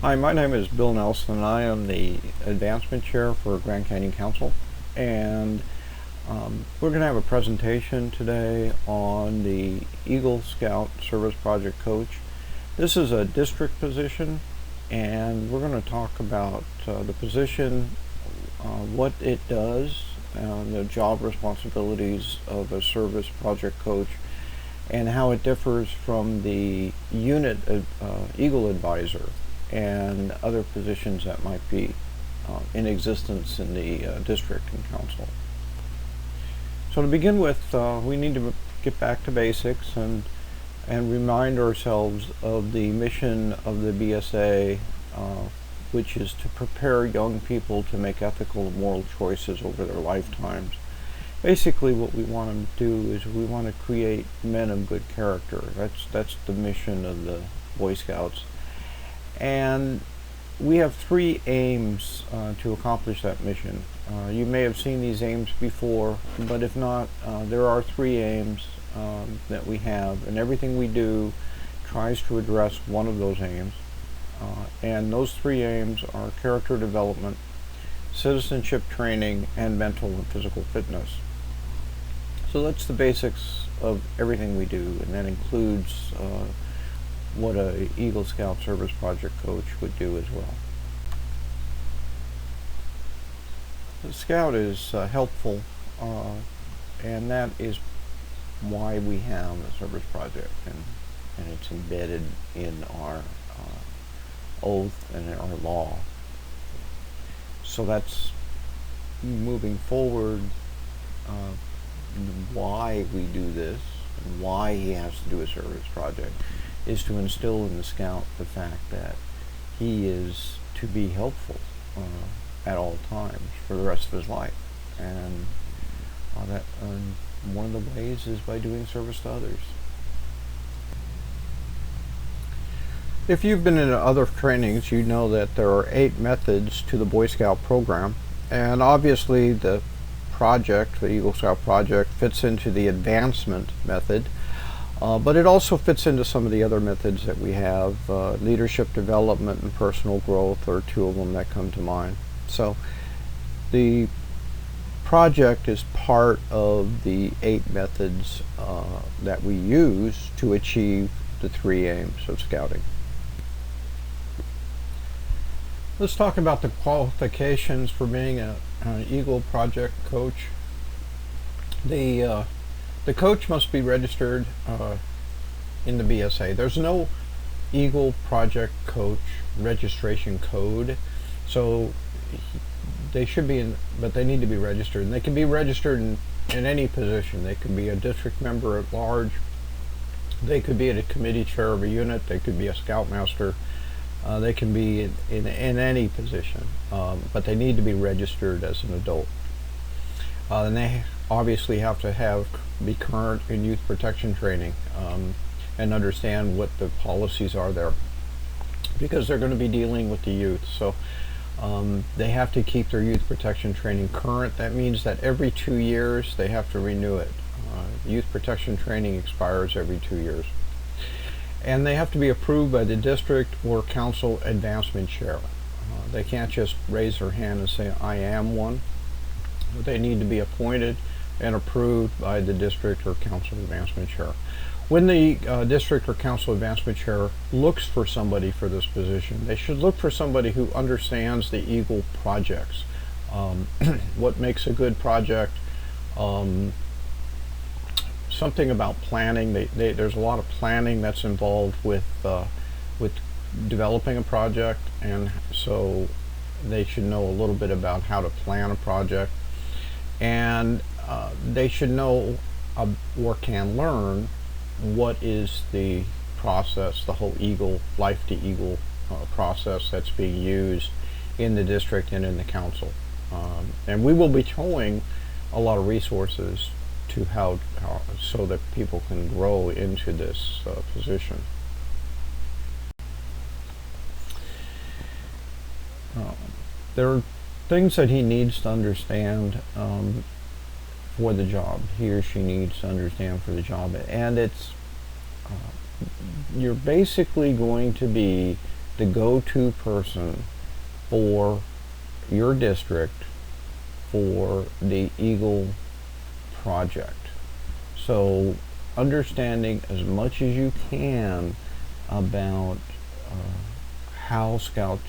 Hi, my name is Bill Nelson, and I am the Advancement Chair for Grand Canyon Council. And we're going to have a presentation today on the Eagle Scout Service Project Coach. This is a district position, and we're going to talk about the position, what it does, the job responsibilities of a service project coach, and how it differs from the unit Eagle Advisor and other positions that might be in existence in the district and council. So to begin with, we need to get back to basics and remind ourselves of the mission of the BSA, which is to prepare young people to make ethical and moral choices over their lifetimes. Basically, what we want to do is we want to create men of good character. That's the mission of the Boy Scouts. And we have three aims to accomplish that mission. You may have seen these aims before, but if not, there are three aims that we have, and everything we do tries to address one of those aims. And those three aims are character development, citizenship training, and mental and physical fitness. So that's the basics of everything we do, and that includes what a Eagle Scout Service Project Coach would do as well. The Scout is helpful, and that is why we have a service project, and it's embedded in our oath and in our law. So that's moving forward, why we do this, and why he has to do a service project, is to instill in the Scout the fact that he is to be helpful at all times for the rest of his life, and one of the ways is by doing service to others. If you've been in other trainings, you know that there are 8 methods to the Boy Scout program, and obviously the project, the Eagle Scout project, fits into the advancement method. But it also fits into some of the other methods that we have. Leadership development and personal growth are two of them that come to mind. So the project is part of the 8 methods that we use to achieve the 3 aims of scouting. Let's talk about the qualifications for being an Eagle Project Coach. The coach must be registered in the BSA. There's no Eagle Project Coach registration code, so they should be in, but they need to be registered. And they can be registered in any position. They could be a district member at large. They could be a committee chair of a unit. They could be a scoutmaster. They can be in any position, but they need to be registered as an adult. And they obviously have to be current in youth protection training and understand what the policies are there, because they're going to be dealing with the youth. So they have to keep their youth protection training current. That means that every 2 years they have to renew it. Youth protection training expires every 2 years. And they have to be approved by the district or council advancement chair. They can't just raise their hand and say, I am one. They need to be appointed and approved by the district or council advancement chair. When the district or council advancement chair looks for somebody for this position, they should look for somebody who understands the Eagle projects. What makes a good project, something about planning. There's a lot of planning that's involved with developing a project, and so they should know a little bit about how to plan a project, and they should know or can learn what is the process, the whole Eagle, Life to Eagle process that's being used in the district and in the council. And we will be showing a lot of resources to how so that people can grow into this position. There are things that he needs to understand for the job. He or she needs to understand for the job, and it's you're basically going to be the go-to person for your district for the Eagle project. So understanding as much as you can about how Scouts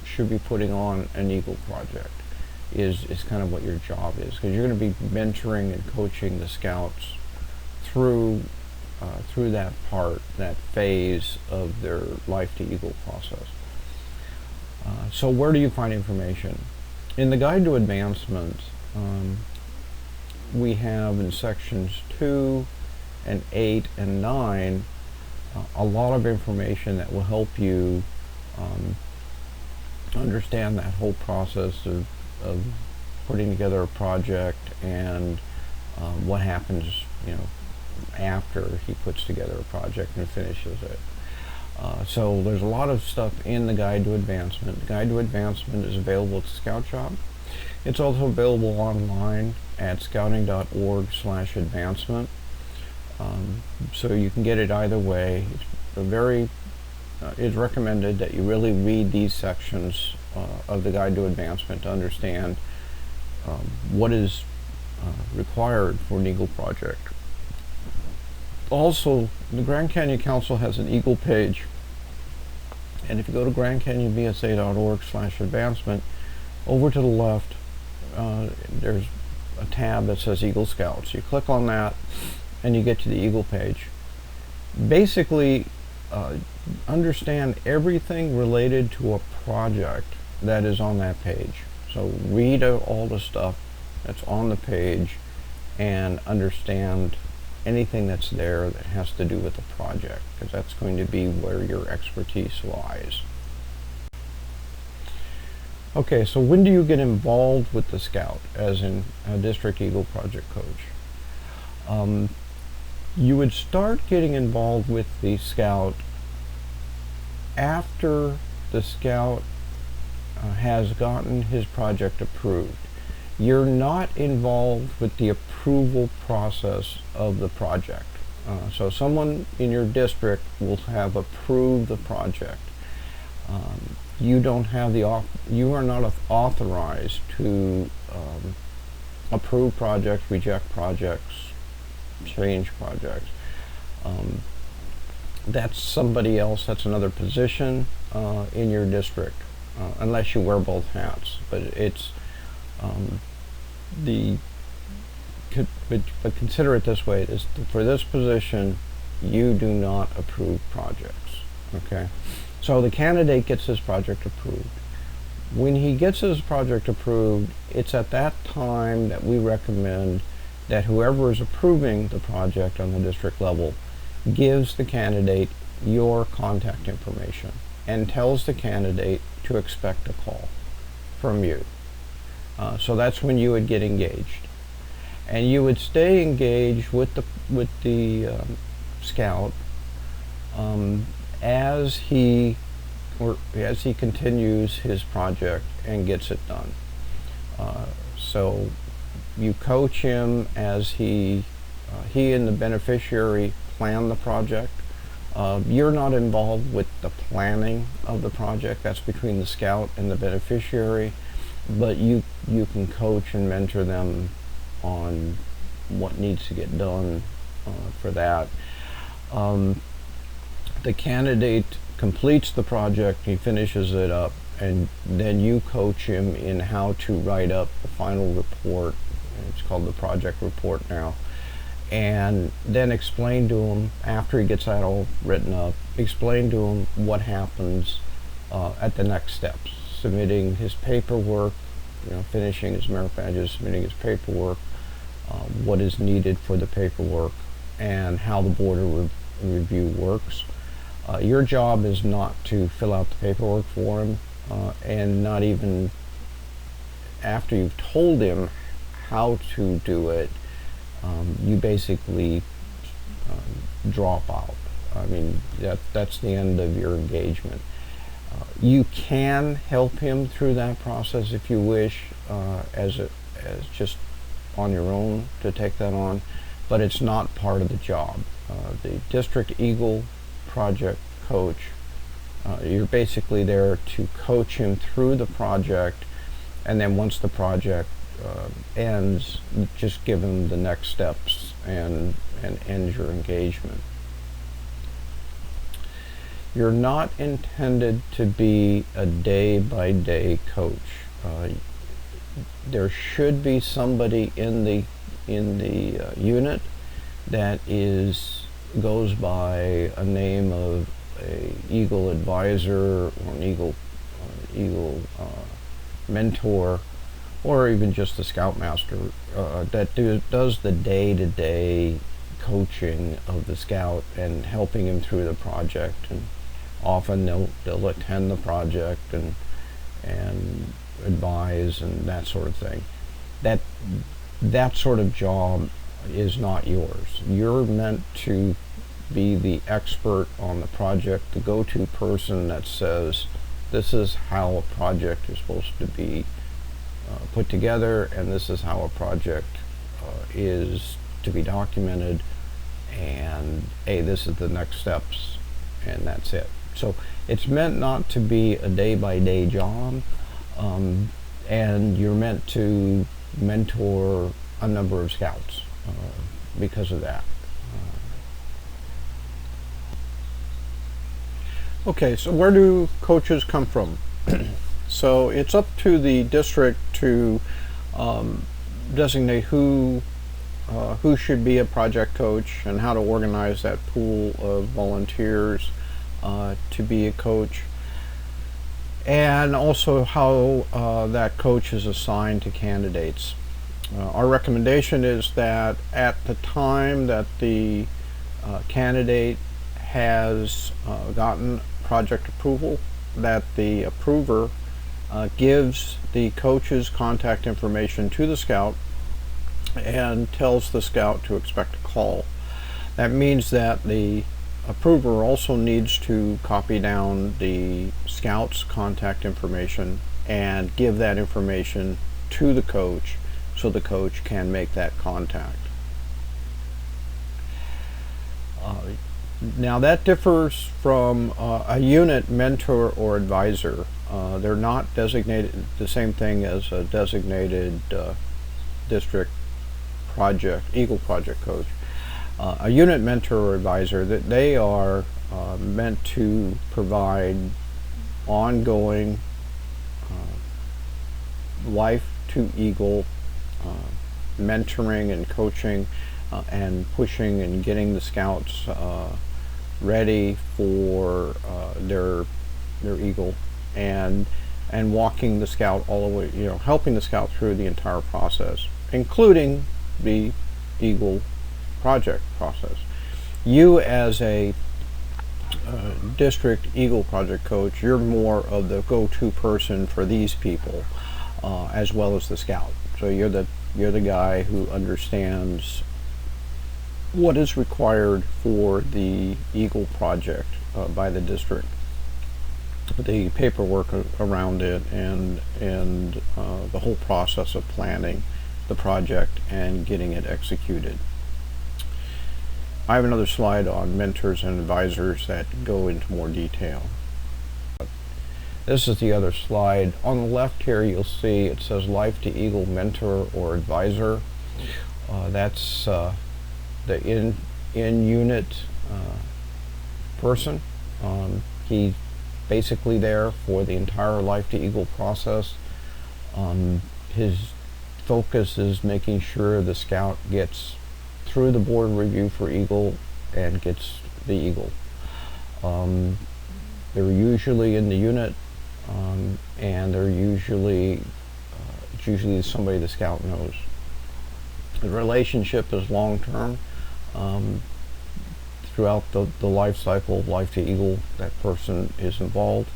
should be putting on an Eagle project is kind of what your job is, because you're going to be mentoring and coaching the Scouts through that phase of their Life to Eagle process. So where do you find information? In the Guide to Advancement, we have in sections 2 and 8 and 9 a lot of information that will help you understand that whole process of putting together a project and what happens, after he puts together a project and finishes it. So there's a lot of stuff in the Guide to Advancement. The Guide to Advancement is available at the Scout Shop. It's also available online at scouting.org/advancement. So you can get it either way. It's recommended that you really read these sections of the Guide to Advancement to understand what is required for an Eagle project. Also, the Grand Canyon Council has an Eagle page, and if you go to grandcanyonbsa.org/advancement, over to the left there's a tab that says Eagle Scouts. You click on that and you get to the Eagle page. Basically, understand everything related to a project that is on that page. So read all the stuff that's on the page and understand anything that's there that has to do with the project, because that's going to be where your expertise lies. Okay, so when do you get involved with the Scout as in a District Eagle project coach? You would start getting involved with the Scout after the Scout has gotten his project approved. You're not involved with the approval process of the project. So someone in your district will have approved the project. You are not authorized to approve projects, reject projects, change projects. That's somebody else. That's another position in your district, unless you wear both hats. But it's but consider it this way: for this position, you do not approve projects. Okay, so the candidate gets his project approved. When he gets his project approved, it's at that time that we recommend that whoever is approving the project on the district level gives the candidate your contact information and tells the candidate to expect a call from you. So that's when you would get engaged, and you would stay engaged with the Scout as he continues his project and gets it done. So you coach him as he and the beneficiary plan the project. You're not involved with the planning of the project. That's between the Scout and the beneficiary, but you can coach and mentor them on what needs to get done for that. The candidate completes the project, he finishes it up, and then you coach him in how to write up the final report. It's called the project report now. And then explain to him, after he gets that all written up, explain to him what happens at the next steps. Submitting his paperwork, finishing his merit badges, submitting his paperwork, what is needed for the paperwork, and how the board of review works. Your job is not to fill out the paperwork for him, and not even after you've told him how to do it, you basically drop out. I mean, that's the end of your engagement. You can help him through that process if you wish, as just on your own to take that on, but it's not part of the job. The District Eagle project coach You're basically there to coach him through the project, and then once the project ends, just give him the next steps and end your engagement. You're not intended to be a day-by-day coach. There should be somebody in the unit that goes by a name of a Eagle advisor or an Eagle mentor, or even just a Scoutmaster that does the day-to-day coaching of the Scout and helping him through the project. And often they'll attend the project and advise and that sort of thing. That sort of job is not yours. You're meant to be the expert on the project, the go-to person that says, this is how a project is supposed to be put together, and this is how a project is to be documented, and hey, this is the next steps, and that's it. So it's meant not to be a day-by-day job, and you're meant to mentor a number of Scouts because of that. Okay, so where do coaches come from? So it's up to the district to designate who should be a project coach and how to organize that pool of volunteers to be a coach, and also how that coach is assigned to candidates. Our recommendation is that at the time that the candidate has gotten project approval, that the approver gives the coach's contact information to the Scout and tells the Scout to expect a call. That means that the approver also needs to copy down the Scout's contact information and give that information to the coach so the coach can make that contact. Now that differs from a unit mentor or advisor. They're not designated the same thing as a designated district project, Eagle project coach. A unit mentor or advisor, that they are meant to provide ongoing life to Eagle mentoring and coaching and pushing and getting the Scouts ready for their Eagle, and walking the Scout all the way, helping the Scout through the entire process, including the Eagle project process. You as a district Eagle project coach, you're more of the go-to person for these people as well as the Scout. So you're the guy who understands what is required for the Eagle project by the district, the paperwork around it, and the whole process of planning the project and getting it executed. I have another slide on mentors and advisors that go into more detail. This is the other slide. On the left here you'll see it says Life to Eagle mentor or advisor. That's the in-unit person. He's basically there for the entire Life to Eagle process. His focus is making sure the Scout gets through the board review for Eagle and gets the Eagle. They're usually in the unit, and they're usually it's usually somebody the Scout knows. The relationship is long-term. Throughout the life cycle of Life to Eagle, that person is involved,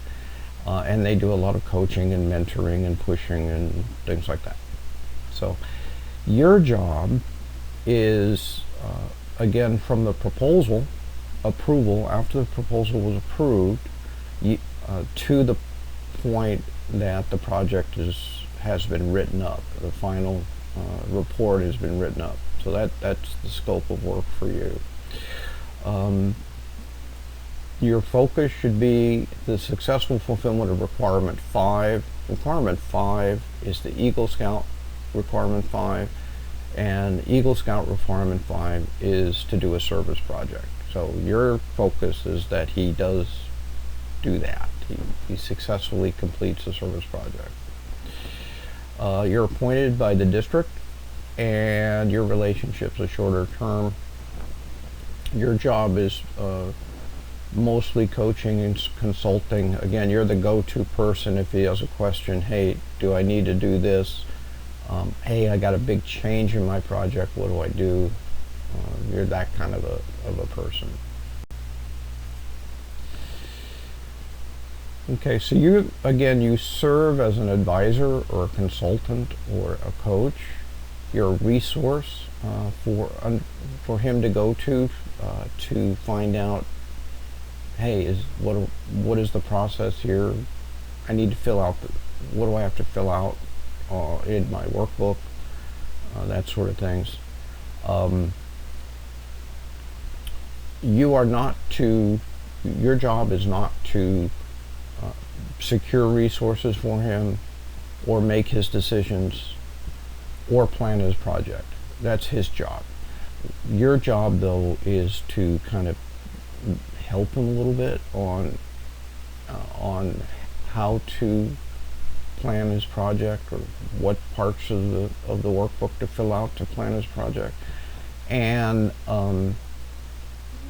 and they do a lot of coaching and mentoring and pushing and things like that. So your job is, again, from the proposal approval, after the proposal was approved, to the point that the project has been written up, the final report has been written up. So that's the scope of work for you. your focus should be the successful fulfillment of requirement 5. Requirement 5 is the Eagle Scout requirement 5, and Eagle Scout requirement 5 is to do a service project. So your focus is that he does do that. He successfully completes a service project. You're appointed by the district, and your relationship's a shorter term. Your job is mostly coaching and consulting. Again, you're the go-to person if he has a question. Hey, do I need to do this? Hey, I got a big change in my project. What do I do? You're that kind of a person. Okay, so you serve as an advisor or a consultant or a coach. You're a resource for him to go to find out, hey, what is the process here? I need to fill out, what do I have to fill out in my workbook? That sort of things. Your job is not to secure resources for him or make his decisions or plan his project. That's his job. Your job, though, is to kind of help him a little bit on how to plan his project, or what parts of the workbook to fill out to plan his project, and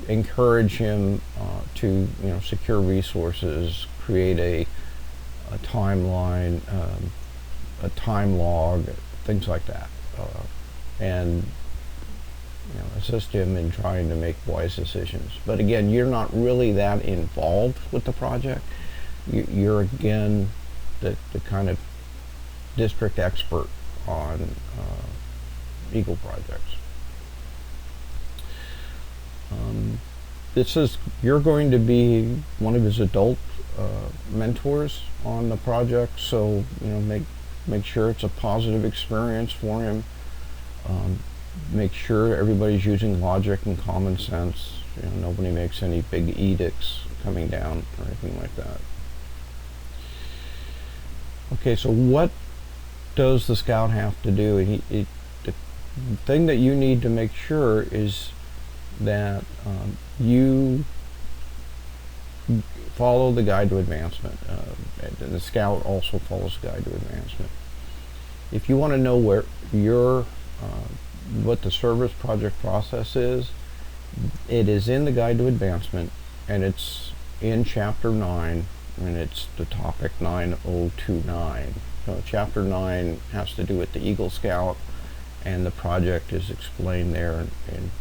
encourage him to secure resources, create a timeline, a time log, things like that, and assist him in trying to make wise decisions. But again, you're not really that involved with the project. You're again the kind of district expert on Eagle projects. You're going to be one of his adult mentors on the project, so make sure it's a positive experience for him. Make sure everybody's using logic and common sense. Nobody makes any big edicts coming down or anything like that. Okay, so what does the scout have to do? The thing that you need to make sure is that you follow the Guide to Advancement. And the scout also follows the Guide to Advancement. If you want to know where what the service project process is, it is in the Guide to Advancement, and it's in Chapter 9, and it's the topic 9029. So Chapter 9 has to do with the Eagle Scout, and the project is explained there, and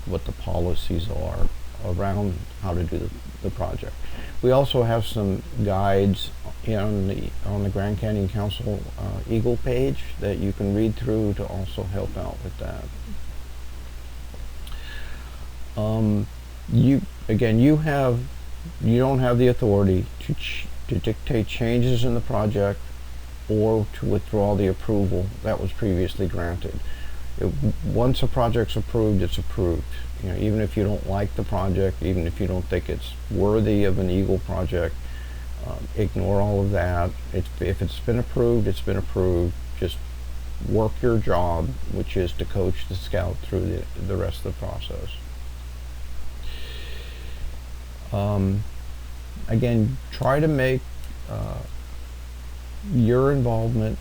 what the policies are around how to do the project. We also have some guides on the Grand Canyon Council Eagle page that you can read through to also help out with that. You don't have the authority to dictate changes in the project or to withdraw the approval that was previously granted. Once a project's approved, it's approved. Even if you don't like the project, even if you don't think it's worthy of an Eagle project, ignore all of that. If it's been approved, it's been approved. Just work your job, which is to coach the scout through the rest of the process. Again, try to make your involvement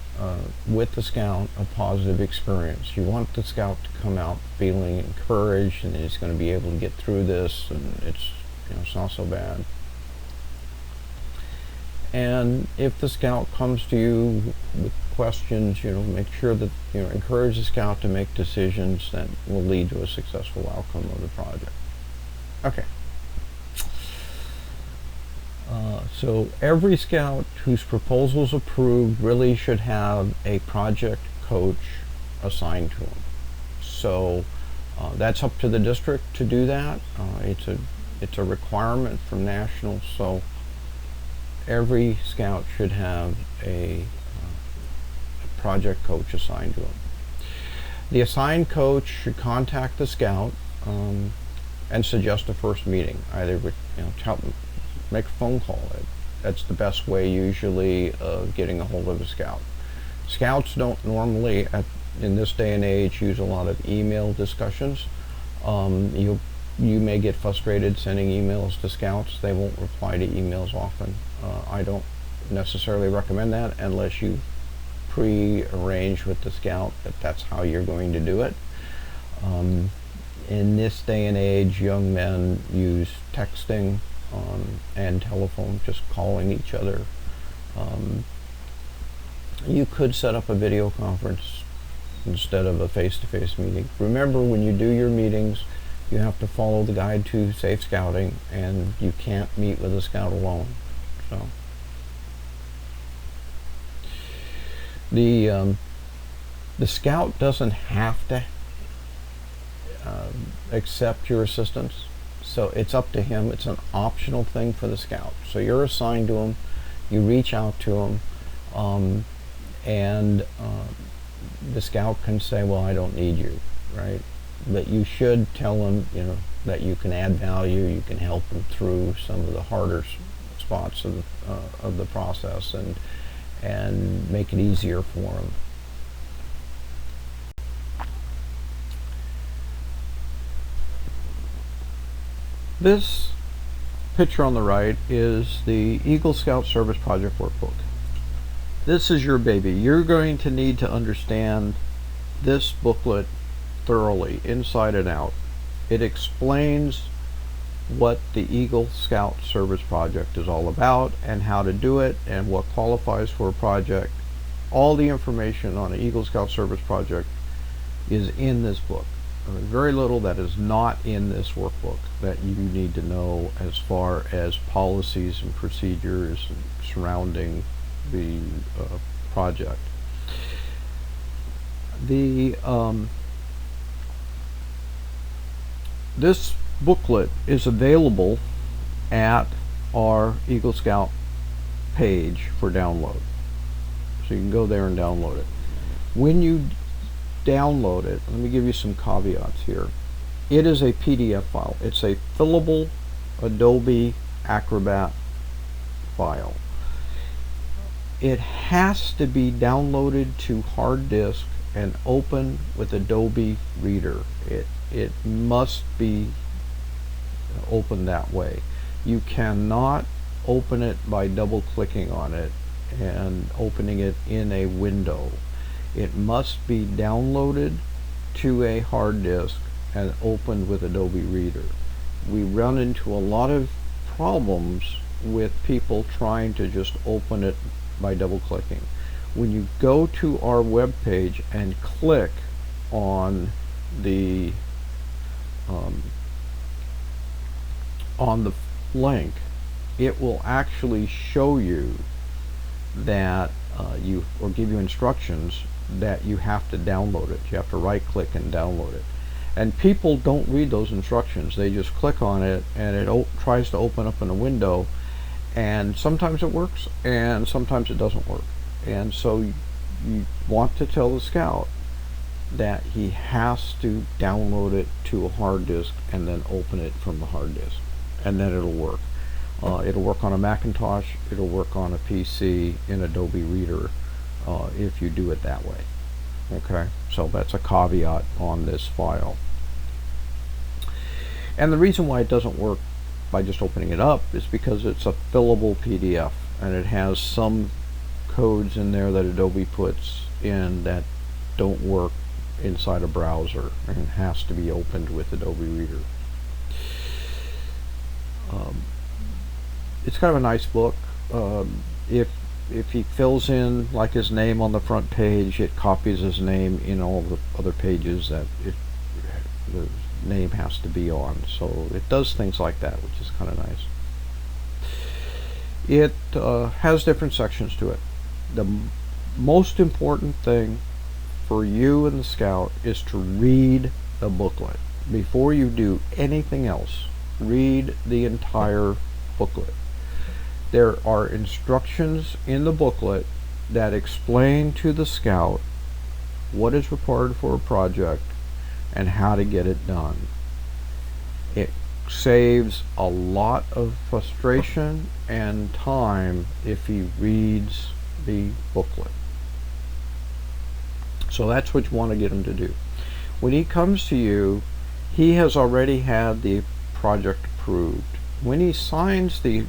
with the scout a positive experience. You want the scout to come out feeling encouraged, and he's going to be able to get through this, and it's not so bad. And if the scout comes to you with questions, make sure that encourage the scout to make decisions that will lead to a successful outcome of the project. Okay. So every scout whose proposal is approved really should have a project coach assigned to him. So that's up to the district to do that. It's a requirement from national. So every scout should have a project coach assigned to him. The assigned coach should contact the scout and suggest a first meeting. Either make a phone call. That's the best way usually of getting a hold of a scout. Scouts don't normally, in this day and age, use a lot of email discussions. You may get frustrated sending emails to scouts. They won't reply to emails often. I don't necessarily recommend that unless you pre-arrange with the scout that that's how you're going to do it. In this day and age, young men use texting and telephone, just calling each other. You could set up a video conference instead of a face-to-face meeting. Remember, when you do your meetings, you have to follow the guide to safe scouting, and you can't meet with a scout alone. So the scout doesn't have to accept your assistance, so it's up to him. It's an optional thing for the scout. So you're assigned to him, you reach out to him, and the scout can say, well, I don't need you, right? But you should tell him, that you can add value, you can help him through some of the harder spots of the process, and make it easier for him. This picture on the right is the Eagle Scout Service Project Workbook. This is your baby. You're going to need to understand this booklet thoroughly, inside and out. It explains what the Eagle Scout Service Project is all about and how to do it and what qualifies for a project. All the information on the Eagle Scout Service Project is in this book. Very little that is not in this workbook that you need to know as far as policies and procedures surrounding the project. This booklet is available at our Eagle Scout page for download. So you can go there and download it. When you download it, let me give you some caveats here. It is a PDF file. It's a fillable Adobe Acrobat file. It has to be downloaded to hard disk and open with Adobe Reader. It must be opened that way. You cannot open it by double clicking on it and opening it in a window. It must be downloaded to a hard disk and opened with Adobe Reader. We run into a lot of problems with people trying to just open it by double clicking. When you go to our web page and click on the link, it will actually show you that or give you instructions that you have to download it. You have to right click and download it. And people don't read those instructions. They just click on it and it tries to open up in a window, and sometimes it works and sometimes it doesn't work. And so you want to tell the scout that he has to download it to a hard disk and then open it from the hard disk, and then it'll work. It'll work on a Macintosh, it'll work on a PC in Adobe Reader if you do it that way. Okay, so that's a caveat on this file. And the reason why it doesn't work by just opening it up is because it's a fillable PDF, and it has some codes in there that Adobe puts in that don't work inside a browser, and it has to be opened with Adobe Reader. It's kind of a nice book. If he fills in like his name on the front page, it copies his name in all the other pages that the name has to be on. So it does things like that, which is kind of nice. It has different sections to it. The most important thing for you and the scout is to read the booklet. Before you do anything else, read the entire booklet. There are instructions in the booklet that explain to the scout what is required for a project and how to get it done. It saves a lot of frustration and time if he reads the booklet. So that's what you want to get him to do. When he comes to you, he has already had the project approved. When he signs the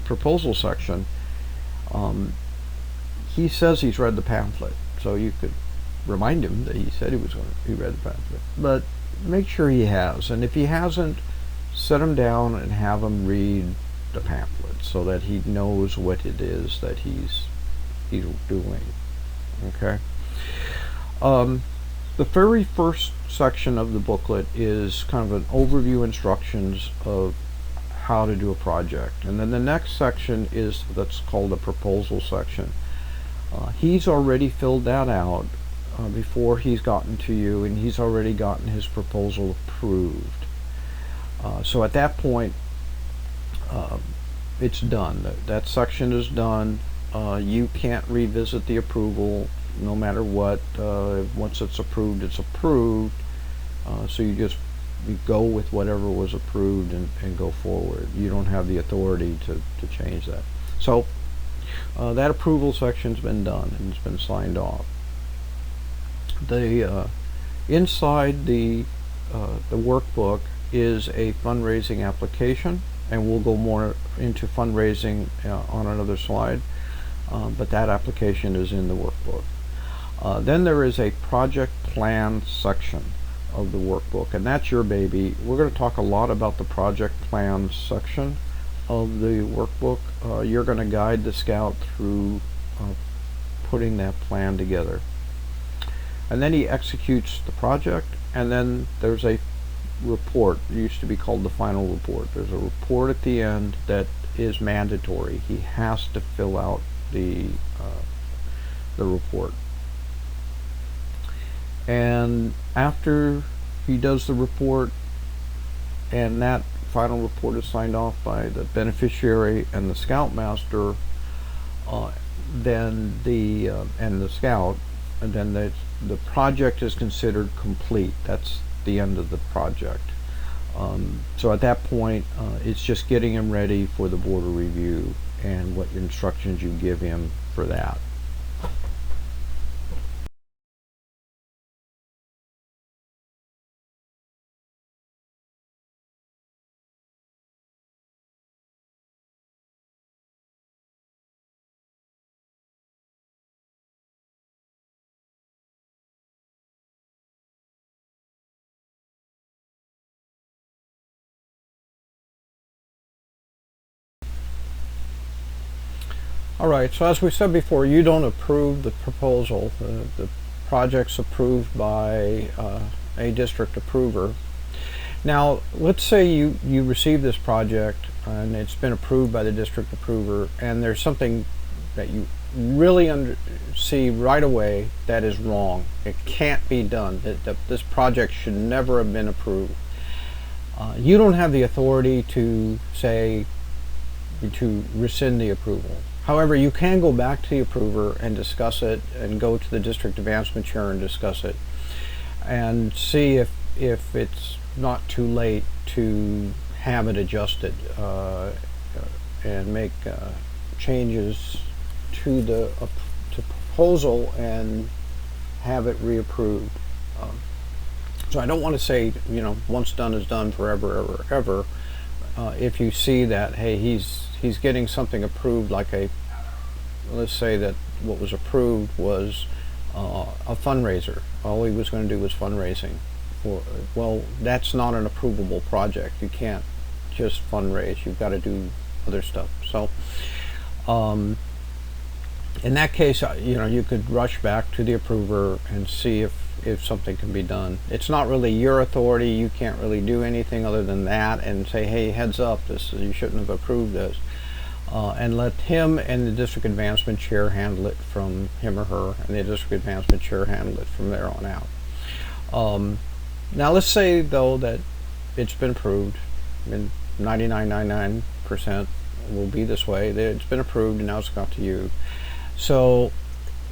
proposal section, he says he's read the pamphlet. So you could remind him that he said he read the pamphlet, but make sure he has. And if he hasn't, set him down and have him read the pamphlet so that he knows what it is that he's doing. Okay. The very first section of the booklet is kind of an overview instructions of how to do a project, and then the next section is that's called the proposal section. He's already filled that out before he's gotten to you, and he's already gotten his proposal approved. So at that point, it's done. That section is done. You can't revisit the approval no matter what. Once it's approved, it's approved. So you go with whatever was approved and go forward. You don't have the authority to change that. So that approval section's been done and it's been signed off. The inside the workbook is a fundraising application, and we'll go more into fundraising on another slide, but that application is in the workbook. Then there is a project plan section of the workbook, and that's your baby. We're going to talk a lot about the project plan section of the workbook. You're going to guide the scout through putting that plan together. And then he executes the project, and then there's a report. It used to be called the final report. There's a report at the end that is mandatory. He has to fill out the report. And after he does the report, and that final report is signed off by the beneficiary and the scoutmaster, then the scout, and then the project is considered complete. That's the end of the project. So at that point, it's just getting him ready for the board of review and what instructions you give him for that. Alright, so as we said before, you don't approve the proposal. The project's approved by a district approver. Now, let's say you receive this project and it's been approved by the district approver, and there's something that you really see right away that is wrong. It can't be done. This project should never have been approved. You don't have the authority to rescind the approval. However, you can go back to the approver and discuss it, and go to the district advancement chair and discuss it, and see if it's not too late to have it adjusted and make changes to the proposal and have it reapproved. So I don't want to say, once done is done, forever, ever, ever. If you see that, hey, he's getting something approved, like let's say that what was approved was a fundraiser. All he was going to do was fundraising. Well, that's not an approvable project. You can't just fundraise. You've got to do other stuff. So in that case, you could rush back to the approver and see if something can be done. It's not really your authority. You can't really do anything other than that and say, hey, heads up, you shouldn't have approved this. And let him and the district advancement chair handle it from him or her, and the district advancement chair handle it from there on out. Now let's say though that it's been approved, and 99.99% will be this way. It's been approved and now it's got to you. So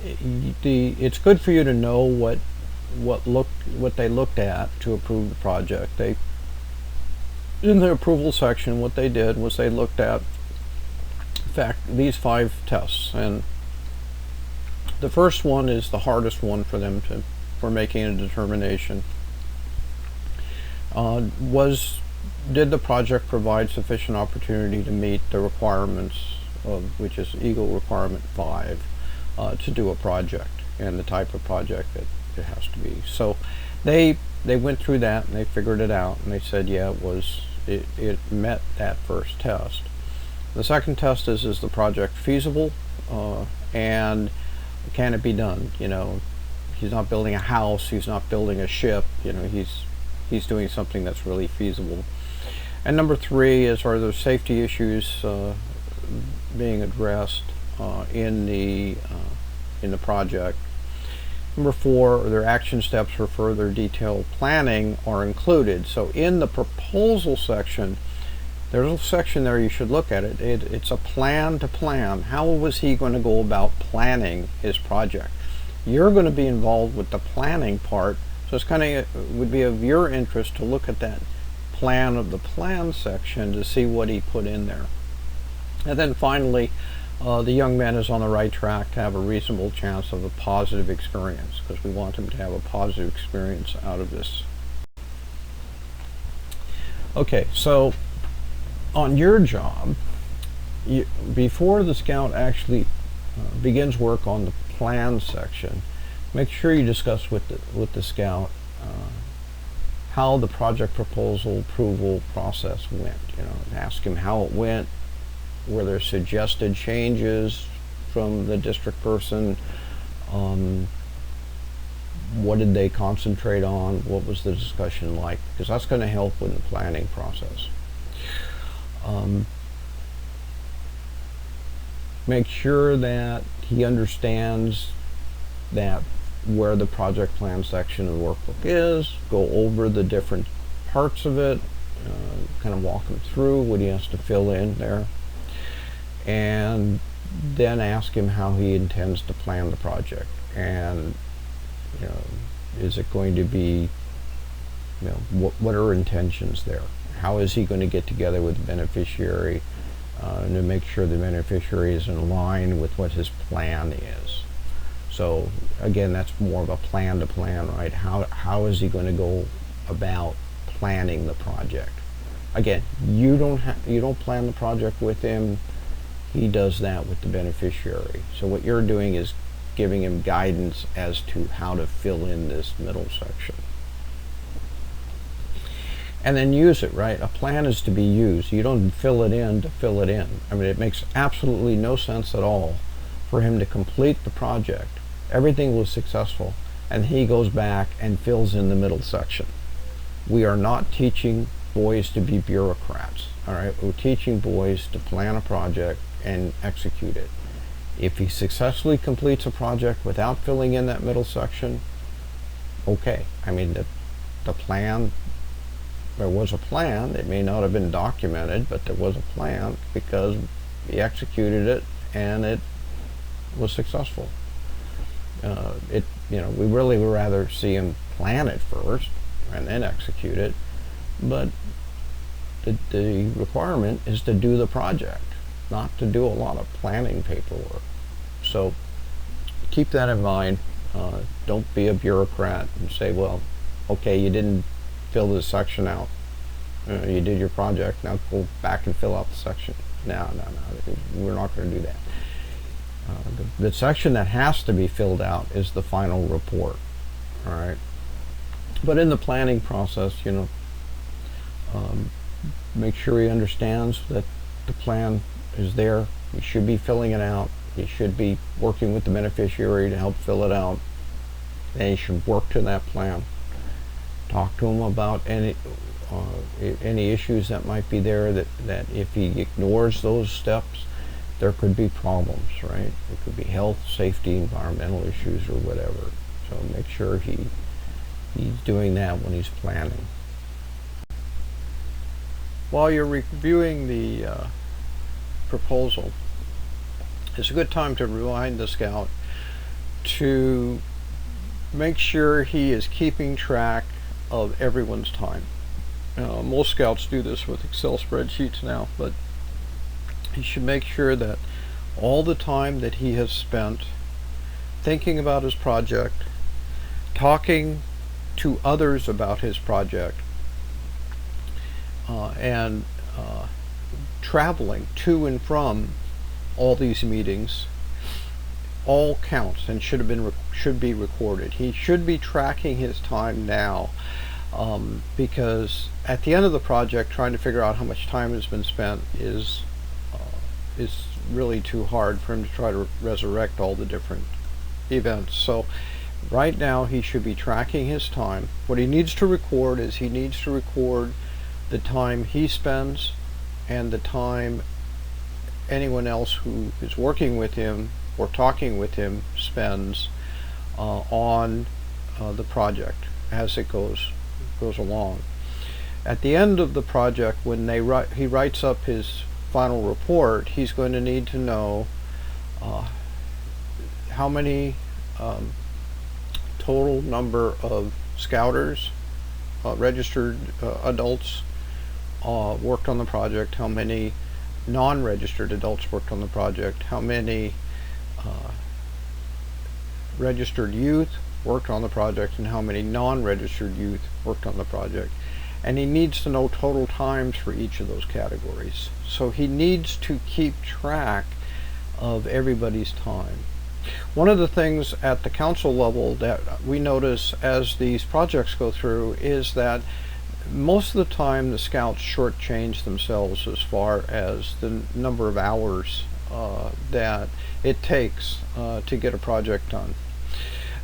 it's good for you to know what they looked at to approve the project. They, in the approval section, what they did was they looked at, in fact, these 5 tests, and the first one is the hardest one for them for making a determination. Did the project provide sufficient opportunity to meet the requirements of, which is Eagle Requirement 5, to do a project and the type of project that it has to be. So they went through that and they figured it out, and they said, yeah, it met that first test. The second test is the project feasible, and can it be done? You know, he's not building a house, he's not building a ship, you know, he's doing something that's really feasible. And number 3 is, are there safety issues being addressed in the project? Number 4, are there action steps for further detailed planning are included? So in the proposal section, there's a section there you should look at it. It's a plan to plan. How was he going to go about planning his project? You're going to be involved with the planning part, so it's kind of would be of your interest to look at that plan of the plan section to see what he put in there. And then finally, the young man is on the right track to have a reasonable chance of a positive experience, because we want him to have a positive experience out of this. Okay, so on your job, before the scout actually begins work on the plan section, make sure you discuss with the scout how the project proposal approval process went. You know, ask him how it went. Were there suggested changes from the district person? What did they concentrate on? What was the discussion like? Because that's going to help with the planning process. Make sure that he understands that where the project plan section of the workbook is. Go over the different parts of it, kind of walk him through what he has to fill in there, and then ask him how he intends to plan the project. And you know, is it going to be, you know, what are intentions there? How is he going to get together with the beneficiary to make sure the beneficiary is in line with what his plan is? So again, that's more of a plan to plan, right? How is he going to go about planning the project? Again, you don't plan the project with him. He does that with the beneficiary. So what you're doing is giving him guidance as to how to fill in this middle section. And then use it, right? A plan is to be used. You don't fill it in to fill it in. I mean, it makes absolutely no sense at all for him to complete the project. Everything was successful, and he goes back and fills in the middle section. We are not teaching boys to be bureaucrats, all right? We're teaching boys to plan a project and execute it. If he successfully completes a project without filling in that middle section, okay. I mean, the plan, there was a plan. It may not have been documented, but there was a plan because he executed it and it was successful. You know, we really would rather see him plan it first and then execute it, but the requirement is to do the project, not to do a lot of planning paperwork. So keep that in mind. Don't be a bureaucrat and say, well, okay, you didn't fill this section out. You did your project, now go back and fill out the section. No, we're not going to do that. The section that has to be filled out is the final report, all right? But in the planning process, you know, make sure he understands that the plan is there. He should be filling it out. He should be working with the beneficiary to help fill it out. And he should work to that plan. Talk to him about any issues that might be there, that if he ignores those steps, there could be problems, right? It could be health, safety, environmental issues, or whatever. So make sure he's doing that when he's planning. While you're reviewing the proposal, it's a good time to remind the scout to make sure he is keeping track of everyone's time. Most scouts do this with Excel spreadsheets now, but he should make sure that all the time that he has spent thinking about his project, talking to others about his project, and traveling to and from all these meetings, all counts and should be recorded. He should be tracking his time now, because at the end of the project, trying to figure out how much time has been spent is really too hard for him to try to resurrect all the different events. So right now he should be tracking his time. What he needs to record is he needs to record the time he spends and the time anyone else who is working with him or talking with him spends on the project as it goes along. At the end of the project, when he writes up his final report, he's going to need to know how many total number of scouters, registered adults worked on the project, how many non-registered adults worked on the project, how many registered youth worked on the project, and how many non-registered youth worked on the project. And he needs to know total times for each of those categories. So he needs to keep track of everybody's time. One of the things at the council level that we notice as these projects go through is that most of the time the scouts shortchange themselves as far as the number of hours that it takes to get a project done.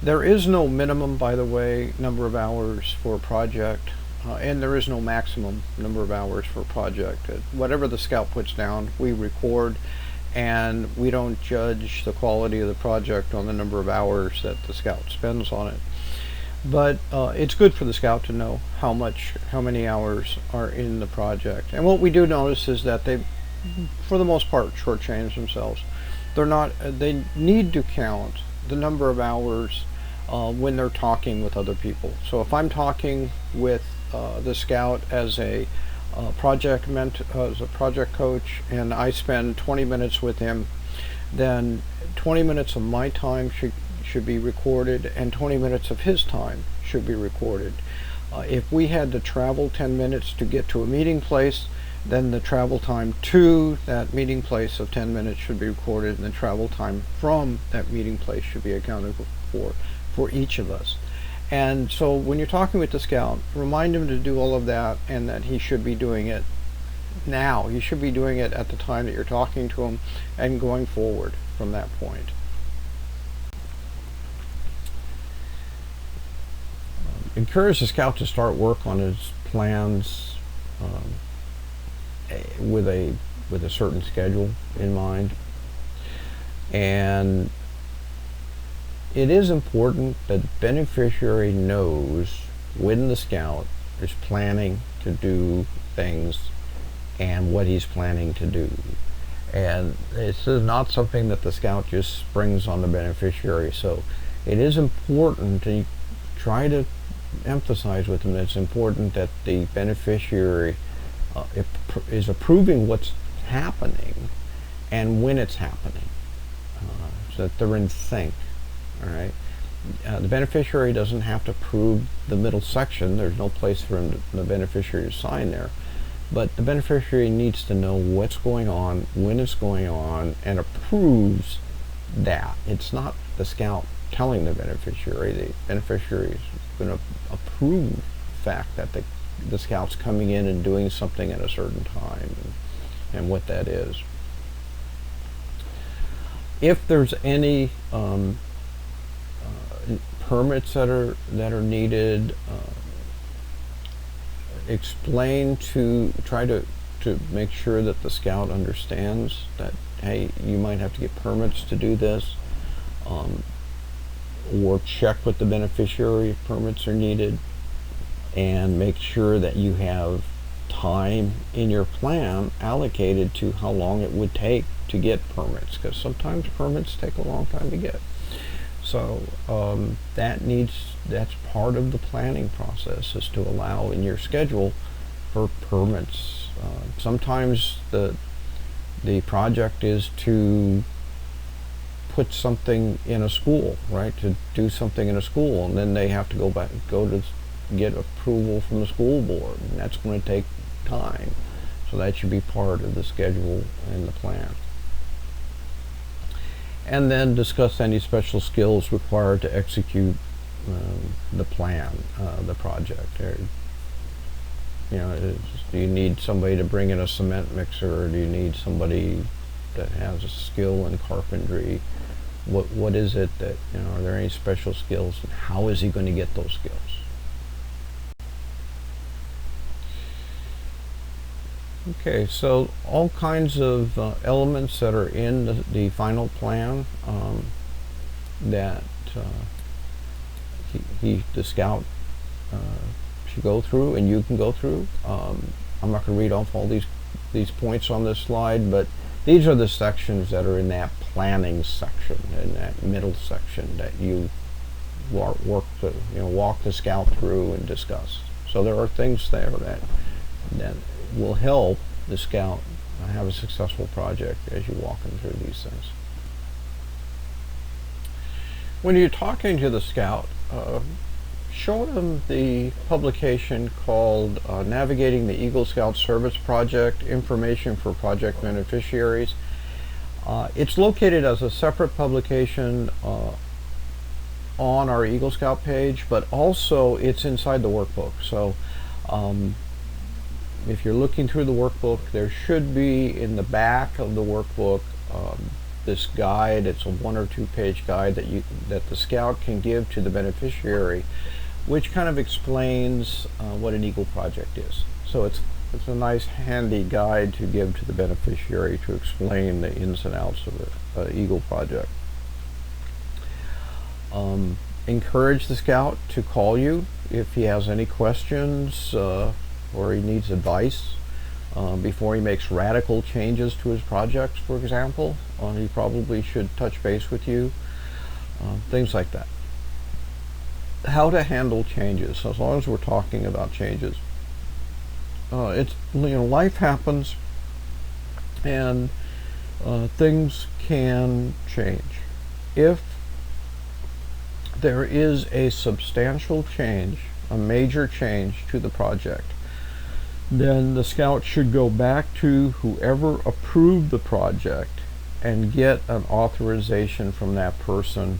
There is no minimum, by the way, number of hours for a project, and there is no maximum number of hours for a project. Whatever the scout puts down, we record, and we don't judge the quality of the project on the number of hours that the scout spends on it. But it's good for the scout to know how many hours are in the project. And what we do notice is that they, for the most part, shortchange themselves. They need to count the number of hours when they're talking with other people. So if I'm talking with the scout as a project coach, and I spend 20 minutes with him, then 20 minutes of my time should be recorded, and 20 minutes of his time should be recorded. If we had to travel 10 minutes to get to a meeting place, then the travel time to that meeting place of 10 minutes should be recorded, and the travel time from that meeting place should be accounted for each of us. And so when you're talking with the scout, remind him to do all of that, and that he should be doing it now. He should be doing it at the time that you're talking to him and going forward from that point. Encourage the scout to start work on his plans with a certain schedule in mind. And it is important that the beneficiary knows when the scout is planning to do things and what he's planning to do. And this is not something that the scout just springs on the beneficiary. So it is important to try to emphasize with them that it's important that the beneficiary is approving what's happening and when it's happening, so that they're in sync. All right. The beneficiary doesn't have to approve the middle section. There's no place for the beneficiary to sign there. But the beneficiary needs to know what's going on, when it's going on, and approves that. It's not the scout telling the beneficiary. The beneficiary is going to approve the fact that the scout's coming in and doing something at a certain time, and what that is. If there's any permits that are needed, try to make sure that the scout understands that, hey, you might have to get permits to do this, or check with the beneficiary if permits are needed, and make sure that you have time in your plan allocated to how long it would take to get permits, because sometimes permits take a long time to get. So that's part of the planning process, is to allow in your schedule for permits. Sometimes the project is to put something in a school, right? To do something in a school, and then they have to go to get approval from the school board, and that's going to take time. So that should be part of the schedule and the plan. And then discuss any special skills required to execute the plan, the project. Do you need somebody to bring in a cement mixer, or do you need somebody that has a skill in carpentry? What is it that, are there any special skills, and how is he going to get those skills? Okay, so all kinds of elements that are in the final plan that the scout should go through, and you can go through. I'm not going to read off all these points on this slide, but these are the sections that are in that planning section, in that middle section that you walk the scout through and discuss. So there are things there that will help the scout have a successful project as you walk them through these things. When you're talking to the scout, show them the publication called Navigating the Eagle Scout Service Project, Information for Project Beneficiaries. It's located as a separate publication on our Eagle Scout page, but also it's inside the workbook. So if you're looking through the workbook, there should be in the back of the workbook this guide. It's a 1 or 2 page guide that the scout can give to the beneficiary, which kind of explains what an Eagle project is. So it's a nice handy guide to give to the beneficiary to explain the ins and outs of the Eagle project. Encourage the scout to call you if he has any questions or he needs advice before he makes radical changes to his projects, for example. He probably should touch base with you, things like that. How to handle changes, as long as we're talking about changes. Life happens, and things can change. If there is a substantial change, a major change to the project, then the scout should go back to whoever approved the project and get an authorization from that person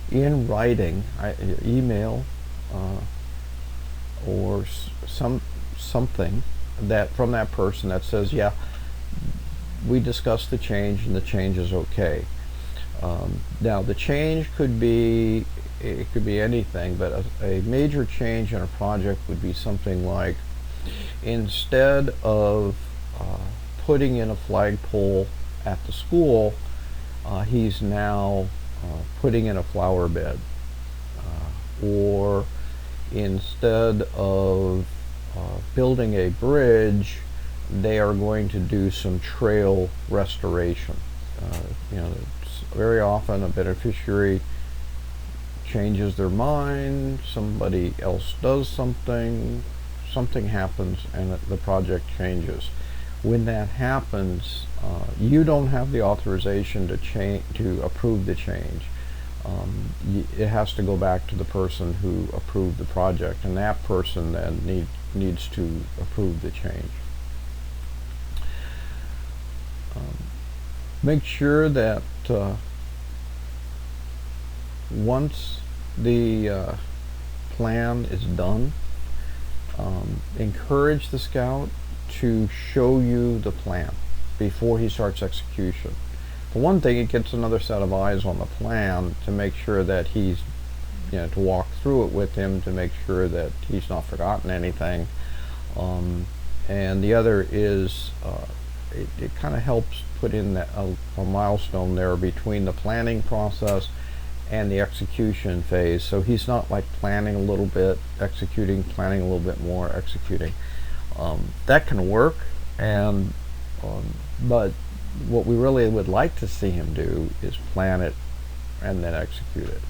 in writing, email, or something that from that person that says, yeah, we discussed the change and the change is okay. Now the change could be anything, but a major change in a project would be something like, instead of putting in a flagpole at the school, he's now putting in a flower bed, or instead of building a bridge, they are going to do some trail restoration. Very often a beneficiary changes their mind, somebody else does something happens, and the project changes. When that happens, you don't have the authorization to approve the change. It has to go back to the person who approved the project, and that person then needs to approve the change. Make sure that once the plan is done, encourage the scout to show you the plan before he starts execution. For one thing, it gets another set of eyes on the plan to make sure that he's, to walk through it with him to make sure that he's not forgotten anything. And the other is it kind of helps put in a milestone there between the planning process and the execution phase. So he's not like planning a little bit, executing, planning a little bit more, executing. That can work, and but what we really would like to see him do is plan it and then execute it.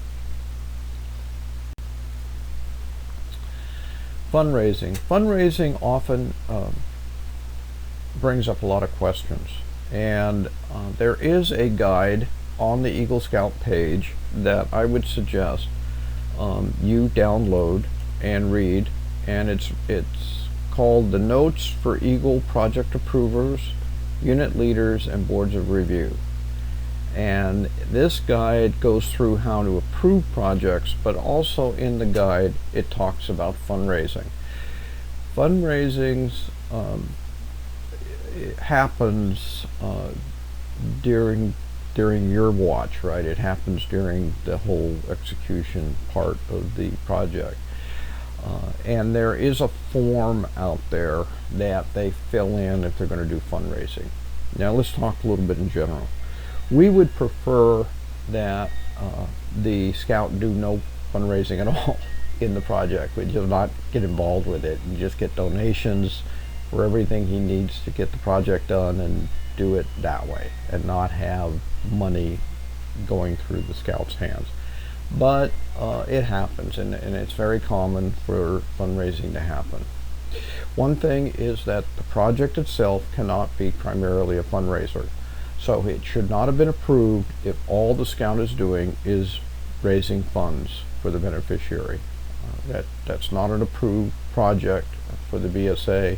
Fundraising. Fundraising often brings up a lot of questions, and there is a guide on the Eagle Scout page that I would suggest you download and read, and it's called the Notes for Eagle Project Approvers, Unit Leaders, and Boards of Review. And this guide goes through how to approve projects, but also in the guide it talks about fundraising. Fundraising happens during your watch, right? It happens during the whole execution part of the project. And there is a form out there that they fill in if they're going to do fundraising. Now let's talk a little bit in general. We would prefer that the scout do no fundraising at all in the project. We do not get involved with it and just get donations for everything he needs to get the project done and do it that way, and not have money going through the scout's hands. But it happens, and it's very common for fundraising to happen. One thing is that the project itself cannot be primarily a fundraiser. So it should not have been approved if all the scout is doing is raising funds for the beneficiary. That's not an approved project for the BSA,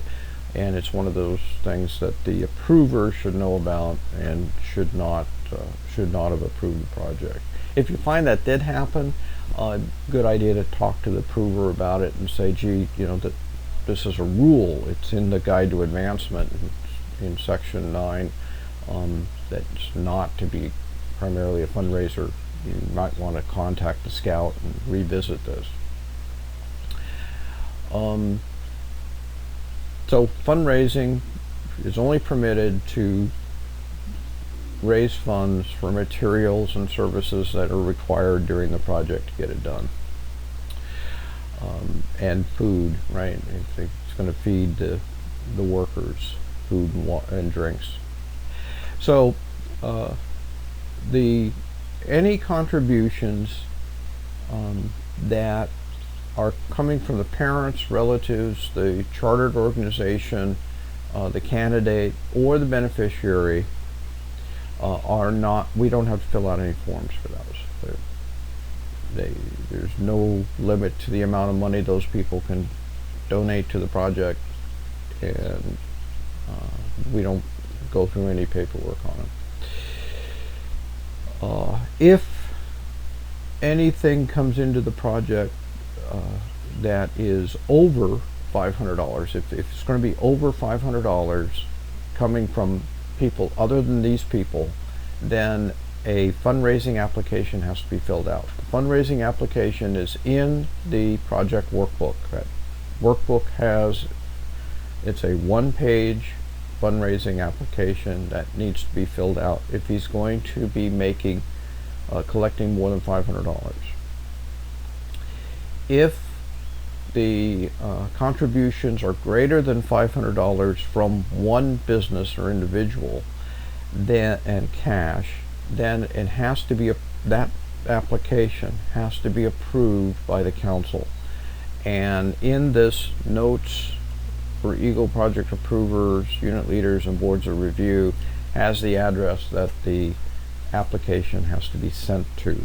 and it's one of those things that the approver should know about and should not have approved the project. If you find that did happen, good idea to talk to the approver about it and say, gee, you know, that this is a rule. It's in the Guide to Advancement in Section 9. That's not to be primarily a fundraiser. You might want to contact the scout and revisit this. So fundraising is only permitted to raise funds for materials and services that are required during the project to get it done. And food, right? It's going to feed the workers food and drinks. So any contributions that are coming from the parents, relatives, the chartered organization, the candidate, or the beneficiary are not, we don't have to fill out any forms for those. There's no limit to the amount of money those people can donate to the project, and we don't go through any paperwork on it. If anything comes into the project that is over $500, if it's going to be over $500 coming from people other than these people, then a fundraising application has to be filled out. The fundraising application is in the project workbook. That workbook it's a one-page fundraising application that needs to be filled out if he's going to be collecting more than $500. If the contributions are greater than $500 from one business or individual, and cash, then it has to be that application has to be approved by the council. And in this Notes for Eagle Project Approvers, Unit Leaders, and Boards of Review has the address that the application has to be sent to.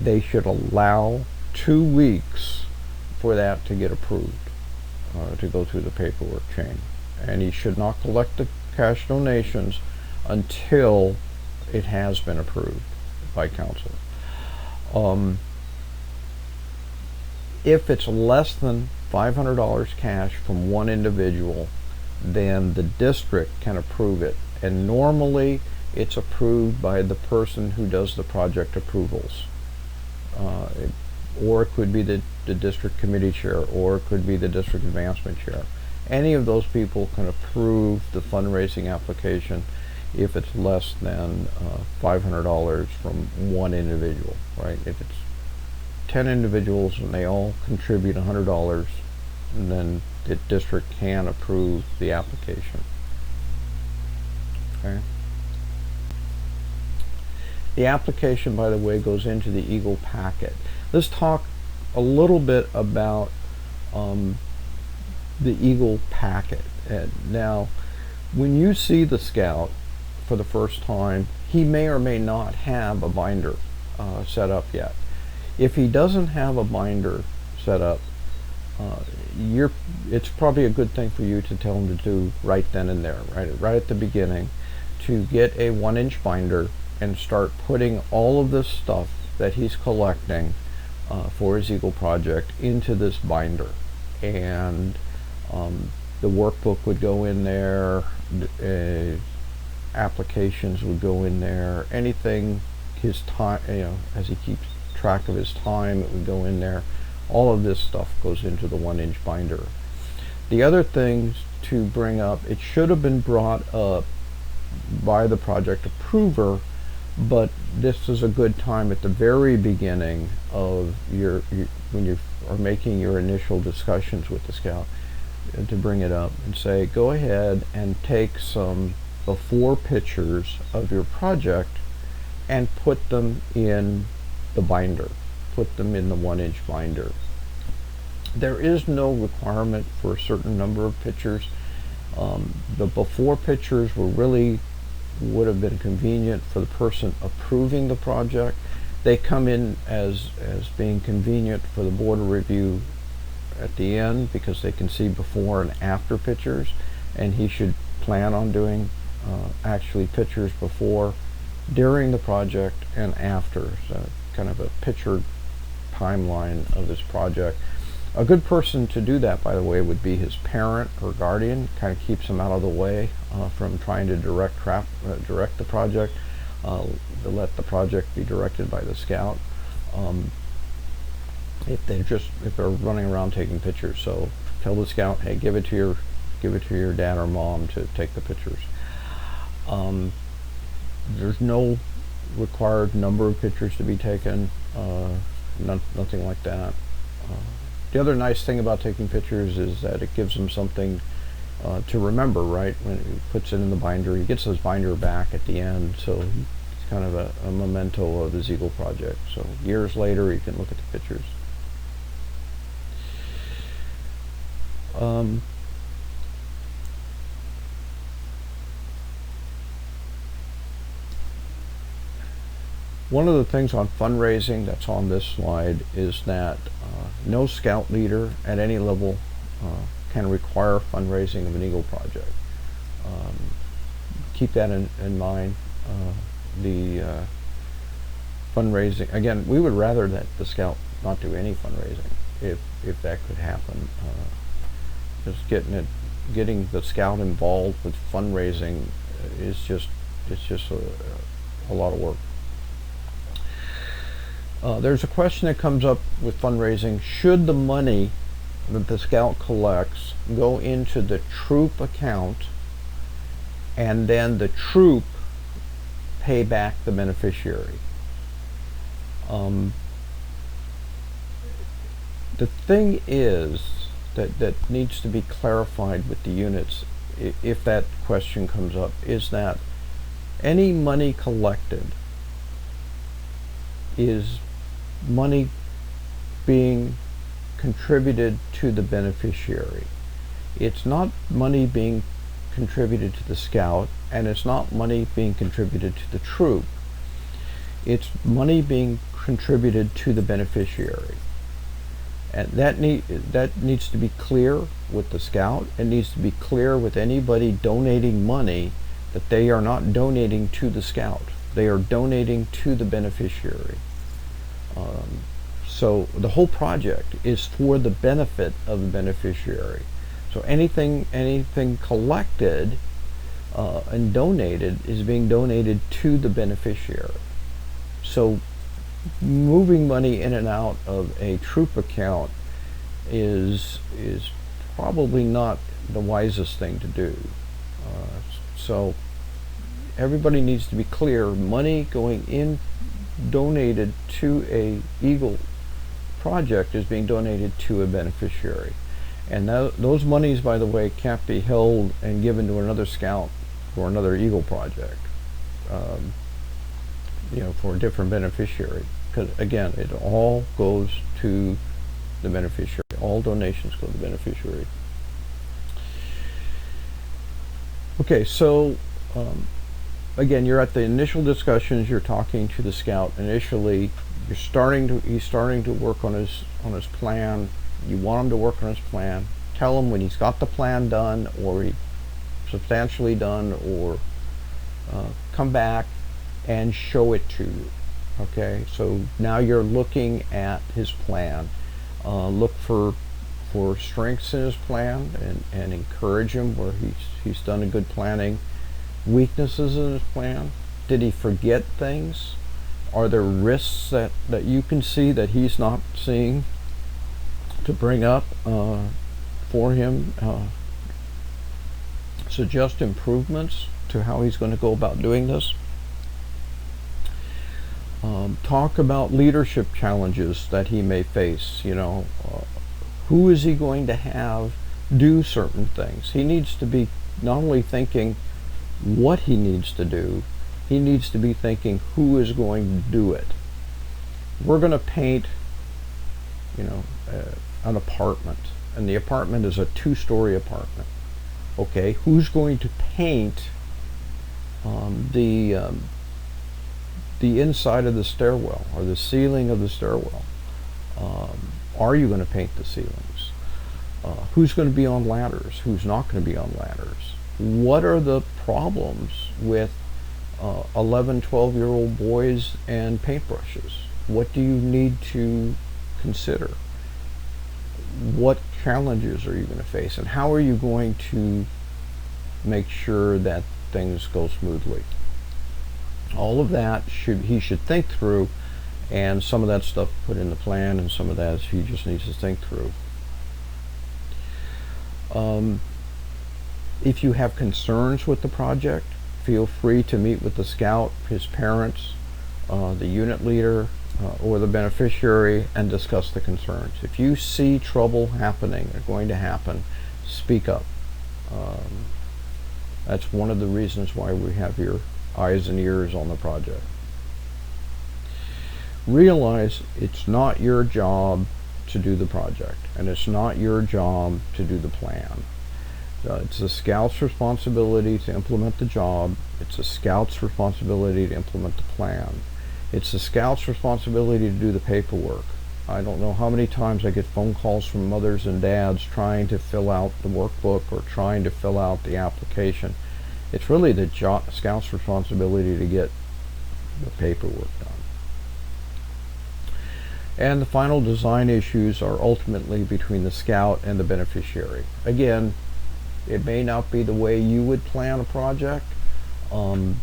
They should allow 2 weeks for that to get approved, to go through the paperwork chain. And he should not collect the cash donations until it has been approved by council. If it's less than $500 cash from one individual, then the district can approve it. And normally it's approved by the person who does the project approvals. Or it could be the district committee chair, or it could be the district advancement chair. Any of those people can approve the fundraising application if it's less than $500 from one individual, right? If it's 10 individuals and they all contribute $100, then the district can approve the application. Okay. The application, by the way, goes into the Eagle packet. Let's talk a little bit about um, the Eagle packet. And now, when you see the Scout for the first time, he may or may not have a binder set up yet. If he doesn't have a binder set up, it's probably a good thing for you to tell him to do right then and there, right at the beginning, to get a 1-inch binder and start putting all of this stuff that he's collecting for his Eagle project into this binder. And the workbook would go in there, applications would go in there, anything his time, as he keeps track of his time, it would go in there. All of this stuff goes into the 1-inch binder. The other things to bring up, it should have been brought up by the project approver, but this is a good time at the very beginning of when you are making your initial discussions with the Scout to bring it up and say, go ahead and take some before pictures of your project and put them in the binder. Put them in the 1-inch binder. There is no requirement for a certain number of pictures. The before pictures would have been convenient for the person approving the project. They come in as being convenient for the board of review at the end, because they can see before and after pictures, and he should plan on doing actually pictures before, during the project, and after. So kind of a picture timeline of this project. A good person to do that, by the way, would be his parent or guardian. Kind of keeps him out of the way from trying to direct the project. To let the project be directed by the Scout. If they're running around taking pictures, so tell the Scout, hey, give it to your dad or mom to take the pictures. There's no required number of pictures to be taken. Nothing like that. The other nice thing about taking pictures is that it gives him something to remember, right? When he puts it in the binder, he gets his binder back at the end, so it's kind of a memento of his Eagle project. So years later, he can look at the pictures. One of the things on fundraising that's on this slide is that no Scout leader at any level can require fundraising of an Eagle project. Keep that in mind. The fundraising, again, we would rather that the Scout not do any fundraising if that could happen. Just getting the Scout involved with fundraising is just a lot of work. There's a question that comes up with fundraising: should the money that the Scout collects go into the troop account and then the troop pay back the beneficiary? The thing is that needs to be clarified with the units, if that question comes up, is that any money collected is money being contributed to the beneficiary. It's not money being contributed to the Scout, and it's not money being contributed to the troop. It's money being contributed to the beneficiary. And that needs to be clear with the Scout. It needs to be clear with anybody donating money that they are not donating to the Scout. They are donating to the beneficiary. So the whole project is for the benefit of the beneficiary. So anything collected and donated is being donated to the beneficiary. So moving money in and out of a troop account is probably not the wisest thing to do. So everybody needs to be clear: money going in donated to a Eagle project is being donated to a beneficiary. And those monies, by the way, can't be held and given to another Scout for another Eagle project, for a different beneficiary. Because again, it all goes to the beneficiary. All donations go to the beneficiary. Okay, so again, you're at the initial discussions. You're talking to the scout initially. He's starting to work on his plan. You want him to work on his plan. Tell him when he's got the plan done, or substantially done, or come back and show it to you. Okay, so now you're looking at his plan. Look for strengths in his plan, and encourage him where he's done a good planning. Weaknesses in his plan. Did he forget things? Are there risks that you can see that he's not seeing, to bring up for him? Suggest improvements to how he's going to go about doing this. Talk about leadership challenges that he may face. Who is he going to have do certain things? He needs to be not only thinking what he needs to do, he needs to be thinking who is going to do it. We're going to paint, an apartment, and the apartment is a 2-story apartment. Okay, who's going to paint the inside of the stairwell, or the ceiling of the stairwell? Are you going to paint the ceilings? Who's going to be on ladders? Who's not going to be on ladders? What are the problems with 11, 12-year-old boys and paintbrushes? What do you need to consider? What challenges are you going to face, and how are you going to make sure that things go smoothly? All of that he should think through, and some of that stuff put in the plan, and some of that he just needs to think through. If you have concerns with the project, feel free to meet with the scout, his parents, the unit leader, or the beneficiary, and discuss the concerns. If you see trouble happening or going to happen, speak up. That's one of the reasons why we have your eyes and ears on the project. Realize it's not your job to do the project, and it's not your job to do the plan. It's the scout's responsibility to implement the job. It's the scout's responsibility to implement the plan. It's the scout's responsibility to do the paperwork. I don't know how many times I get phone calls from mothers and dads trying to fill out the workbook or trying to fill out the application. It's really the scout's responsibility to get the paperwork done. And the final design issues are ultimately between the scout and the beneficiary. Again, it may not be the way you would plan a project, but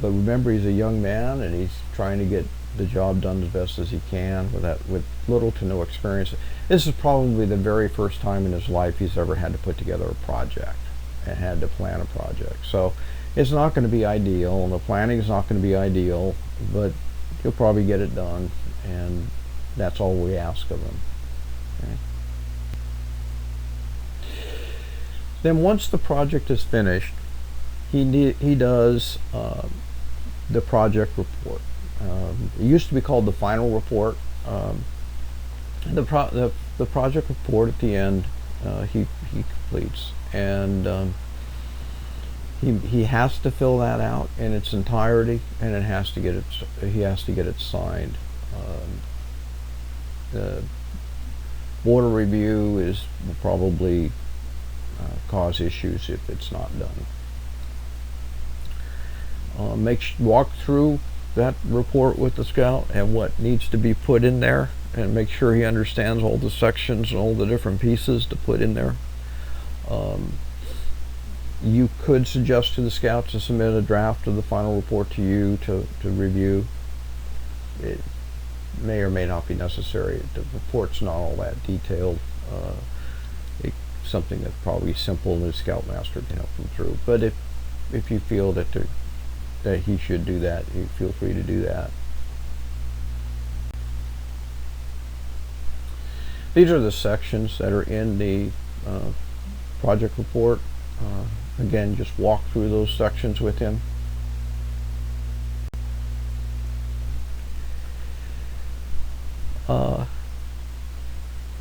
remember, he's a young man and he's trying to get the job done as best as he can with little to no experience. This is probably the very first time in his life he's ever had to put together a project and had to plan a project. So it's not going to be ideal, and the planning is not going to be ideal, but he'll probably get it done, and that's all we ask of him. Okay? Then once the project is finished, he does the project report. It used to be called the final report. The project report at the end he completes, and he has to fill that out in its entirety, and he has to get it signed. The board of review will probably cause issues if it's not done. Walk through that report with the scout and what needs to be put in there, and make sure he understands all the sections and all the different pieces to put in there. You could suggest to the scout to submit a draft of the final report to you to review. It may or may not be necessary. The report's not all that detailed. It's something that's probably simple, and the scoutmaster can help him through. But if you feel that he should do that, you feel free to do that. These are the sections that are in the project report. Again, just walk through those sections with him.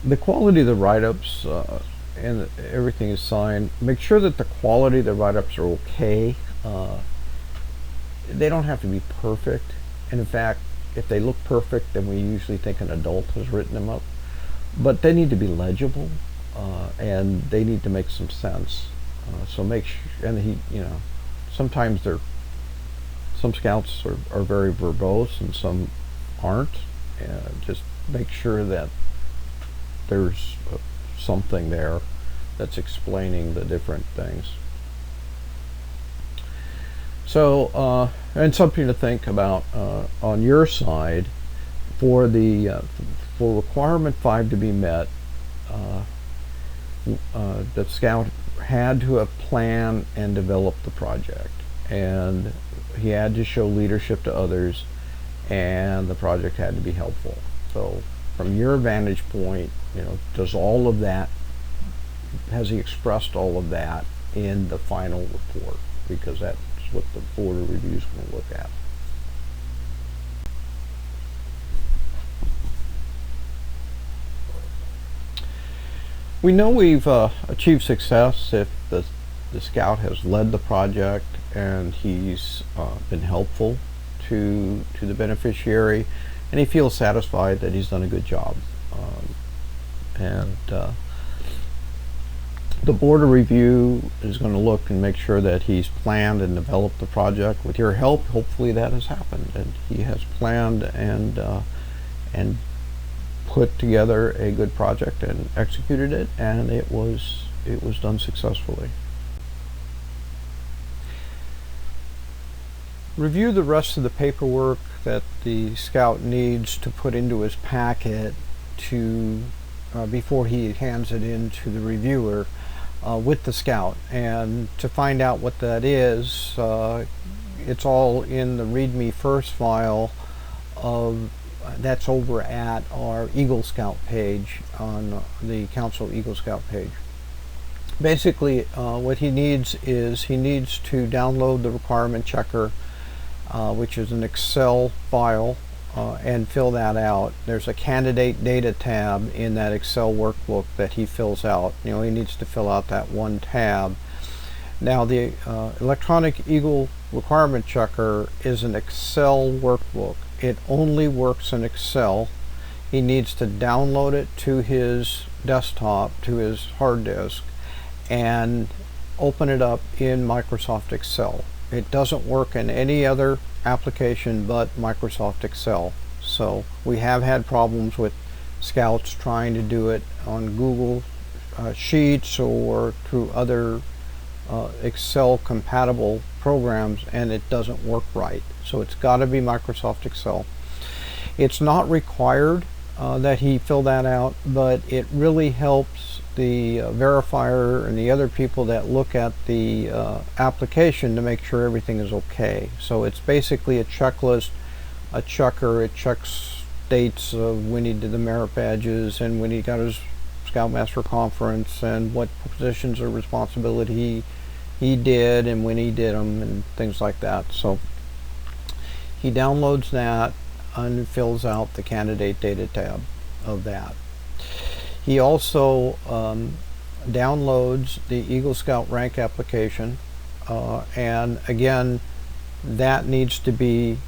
The quality of the write-ups and everything is signed. Make sure that the quality of the write-ups are okay. They don't have to be perfect. And in fact, if they look perfect, then we usually think an adult has written them up. But they need to be legible, and they need to make some sense. So make sure, and sometimes some scouts are very verbose and some aren't. Just make sure that there's something there that's explaining the different things. So, and something to think about on your side for for requirement 5 to be met. The scout had to have planned and developed the project, and he had to show leadership to others, and the project had to be helpful. So, from your vantage point, does all of that? Has he expressed all of that in the final report? Because that's what the Board of Review is going to look at. We know we've achieved success if the scout has led the project and he's been helpful to the beneficiary, and he feels satisfied that he's done a good job. The Board of Review is going to look and make sure that he's planned and developed the project. With your help, hopefully that has happened, and he has planned and put together a good project and executed it, and it was done successfully. Review the rest of the paperwork that the scout needs to put into his packet to before he hands it in to the reviewer with the scout. And to find out what that is, it's all in the README First file that's over at our Eagle Scout page on the Council Eagle Scout page. Basically, what he needs is he needs to download the requirement checker, which is an Excel file, and fill that out. There's a candidate data tab in that Excel workbook that he fills out. He needs to fill out that one tab. Now, the electronic Eagle requirement checker is an Excel workbook. It only works in Excel. He needs to download it to his desktop, to his hard disk, and open it up in Microsoft Excel. It doesn't work in any other application but Microsoft Excel. So we have had problems with scouts trying to do it on Google Sheets or through other Excel compatible programs, and it doesn't work right. So it's got to be Microsoft Excel. It's not required that he fill that out, but it really helps the verifier and the other people that look at the application to make sure everything is okay. So it's basically a checklist, a checker. It checks dates of when he did the merit badges and when he got his Scoutmaster conference and what positions or responsibility he did and when he did them and things like that. So he downloads that and fills out the candidate data tab of that. He also downloads the Eagle Scout rank application, and again, that needs to be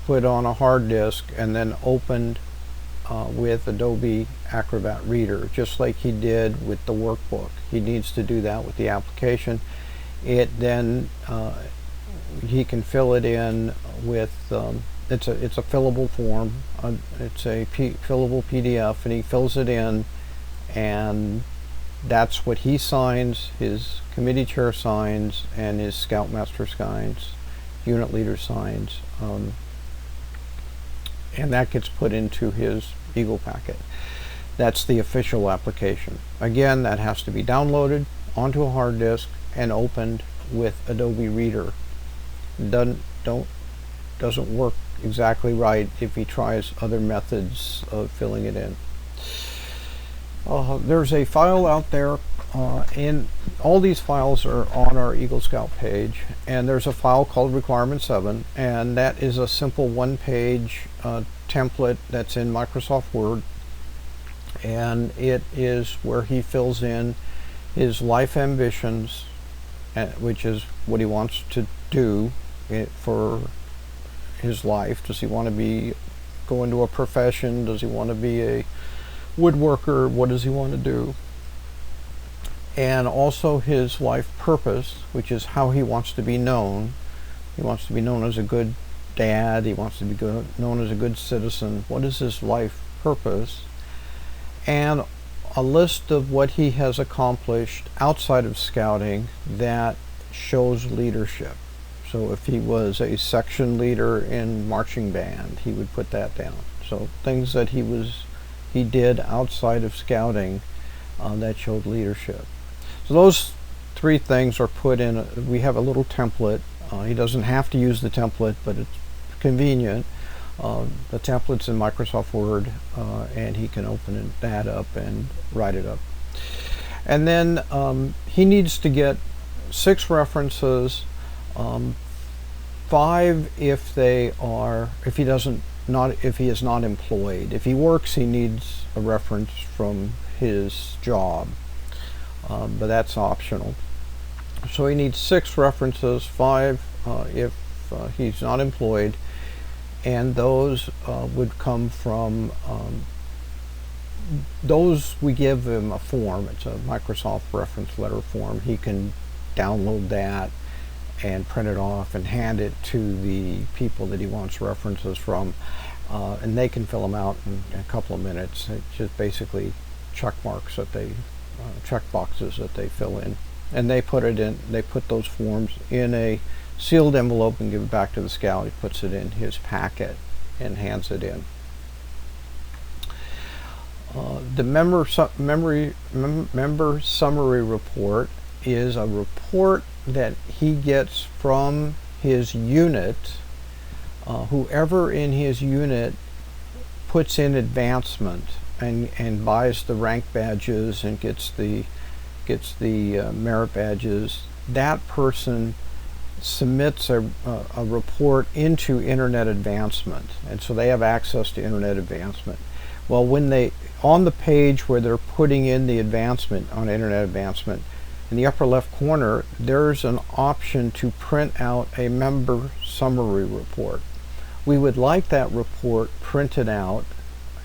put on a hard disk and then opened with Adobe Acrobat Reader, just like he did with the workbook. He needs to do that with the application. It then he can fill it in with it's a fillable form. It's a fillable PDF, and he fills it in, and that's what he signs, his committee chair signs, and his Scoutmaster signs, unit leader signs, and that gets put into his Eagle packet. That's the official application. Again, that has to be downloaded onto a hard disk and opened with Adobe Reader. Doesn't work exactly right if he tries other methods of filling it in. There's a file out there, and all these files are on our Eagle Scout page, and there's a file called Requirement 7, and that is a simple one-page template that's in Microsoft Word. And it is where he fills in his life ambitions, which is what he wants to do for his life. Does he want to go into a profession? Does he want to be a woodworker? What does he want to do? And also his life purpose, which is how he wants to be known. He wants to be known as a good dad. He wants to be known as a good citizen. What is his life purpose? And a list of what he has accomplished outside of scouting that shows leadership. So if he was a section leader in marching band, he would put that down. So things that he did outside of scouting that showed leadership. So those three things are put in. We have a little template. He doesn't have to use the template, but it's convenient. The template's in Microsoft Word, and he can open that up and write it up. And then he needs to get 6 references, 5 if he is not employed. If he works, he needs a reference from his job, but that's optional. So he needs 6 references, 5 if he's not employed, and those would come from those. We give him a form. It's a Microsoft reference letter form. He can download that and print it off and hand it to the people that he wants references from, and they can fill them out in a couple of minutes. It's just basically check boxes that they fill in, and they put those forms in a sealed envelope and give it back to the scout. He puts it in his packet and hands it in. The member summary report is a report that he gets from his unit. Whoever in his unit puts in advancement and buys the rank badges and gets the merit badges, that person submits a report into Internet Advancement, and so they have access to Internet Advancement. Well, when on the page where they're putting in the advancement on Internet Advancement, in the upper left corner, there's an option to print out a member summary report. We would like that report printed out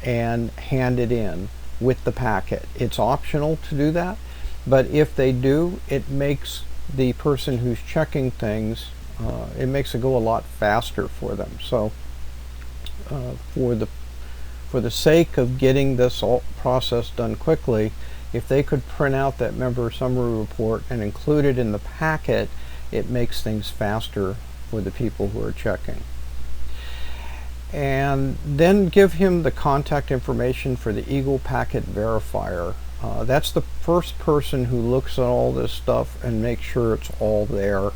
and handed in with the packet. It's optional to do that, but if they do, it makes the person who's checking things, it makes it go a lot faster for them. So for the sake of getting this process done quickly, if they could print out that member summary report and include it in the packet, it makes things faster for the people who are checking. And then give him the contact information for the Eagle Packet Verifier. That's the first person who looks at all this stuff and makes sure it's all there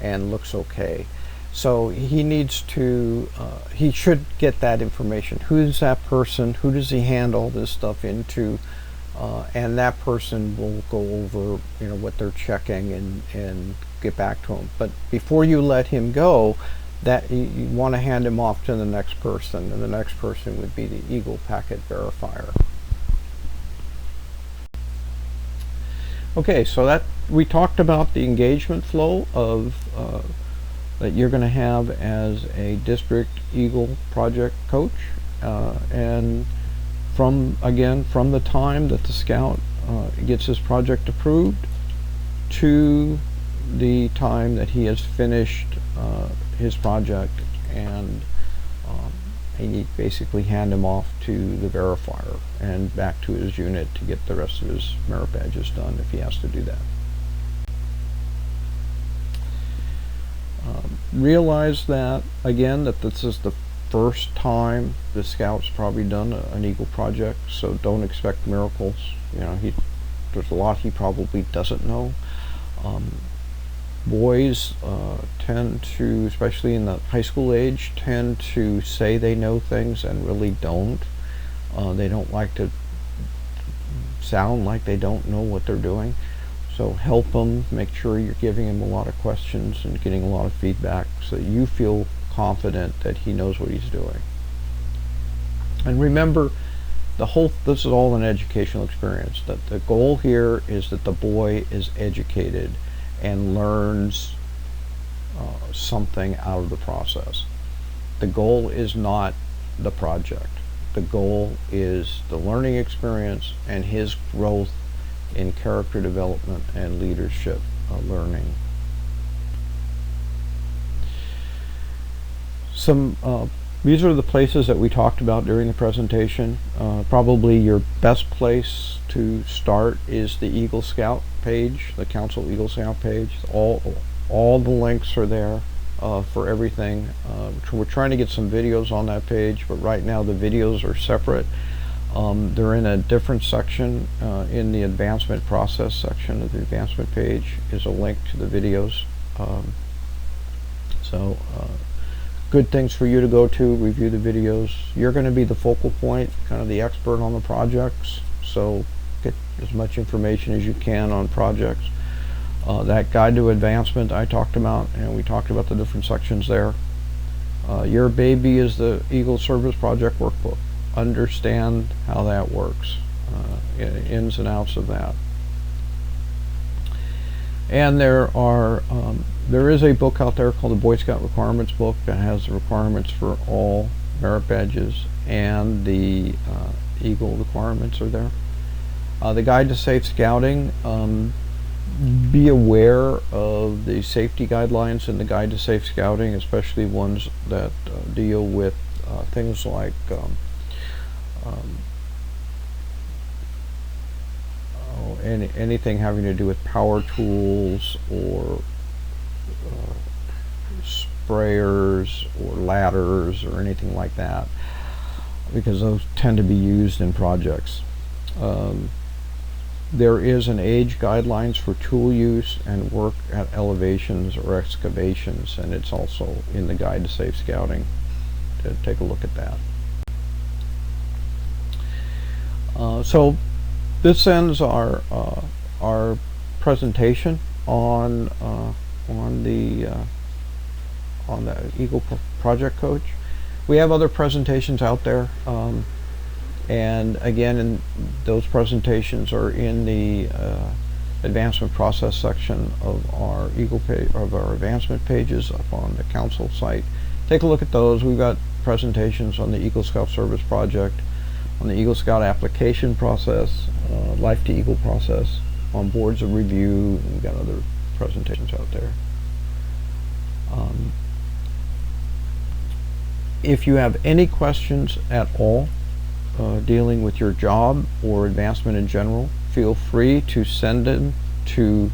and looks okay. So he needs to, he should get that information. Who's that person? Who does he hand all this stuff into? And that person will go over, what they're checking and get back to him. But before you let him go, that you want to hand him off to the next person, and the next person would be the Eagle Packet Verifier. Okay, so that we talked about the engagement flow of that you're going to have as a district Eagle project coach, and from the time that the scout gets his project approved to the time that he has finished his project, and he basically hand him off to the verifier and back to his unit to get the rest of his merit badges done if he has to do that. Realize that, again, that this is the first time the scout's probably done an Eagle project, so don't expect miracles. There's a lot he probably doesn't know. Boys tend to, especially in the high school age, tend to say they know things and really don't. They don't like to sound like they don't know what they're doing. So help them, make sure you're giving him a lot of questions and getting a lot of feedback so that you feel confident that he knows what he's doing. And remember, this is all an educational experience. That the goal here is that the boy is educated and learns something out of the process. The goal is not the project. The goal is the learning experience and his growth in character development and leadership learning. These are the places that we talked about during the presentation. Probably your best place to start is the Eagle Scout page, the Council Eagle Scout page. All the links are there for everything. We're trying to get some videos on that page, but right now the videos are separate. They're in a different section. In the advancement process section of the advancement page is a link to the videos. Good things for you to go to, review the videos. You're going to be the focal point, kind of the expert on the projects, so get as much information as you can on projects. That guide to advancement I talked about, and we talked about the different sections there. Your baby is the Eagle Service Project Workbook. Understand how that works, ins and outs of that. And there is a book out there called the Boy Scout Requirements Book that has the requirements for all merit badges, and the Eagle requirements are there. The Guide to Safe Scouting. Be aware of the safety guidelines in the Guide to Safe Scouting, especially ones that deal with things like anything having to do with power tools or sprayers or ladders or anything like that, because those tend to be used in projects. There is an age guidelines for tool use and work at elevations or excavations, and it's also in the Guide to Safe Scouting to take a look at that. So this ends our presentation on the Eagle Project Coach. We have other presentations out there, and again, those presentations are in the advancement process section of our our advancement pages up on the council site. Take a look at those. We've got presentations on the Eagle Scout Service Project, on the Eagle Scout application process, Life to Eagle process, on boards of review. We've got other presentations out there. If you have any questions at all dealing with your job or advancement in general, feel free to send them to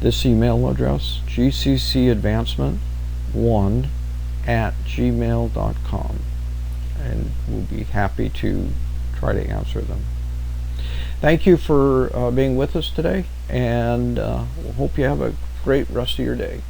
this email address, gccadvancement1@gmail.com, and we'll be happy to try to answer them. Thank you for being with us today, and hope you have a great rest of your day.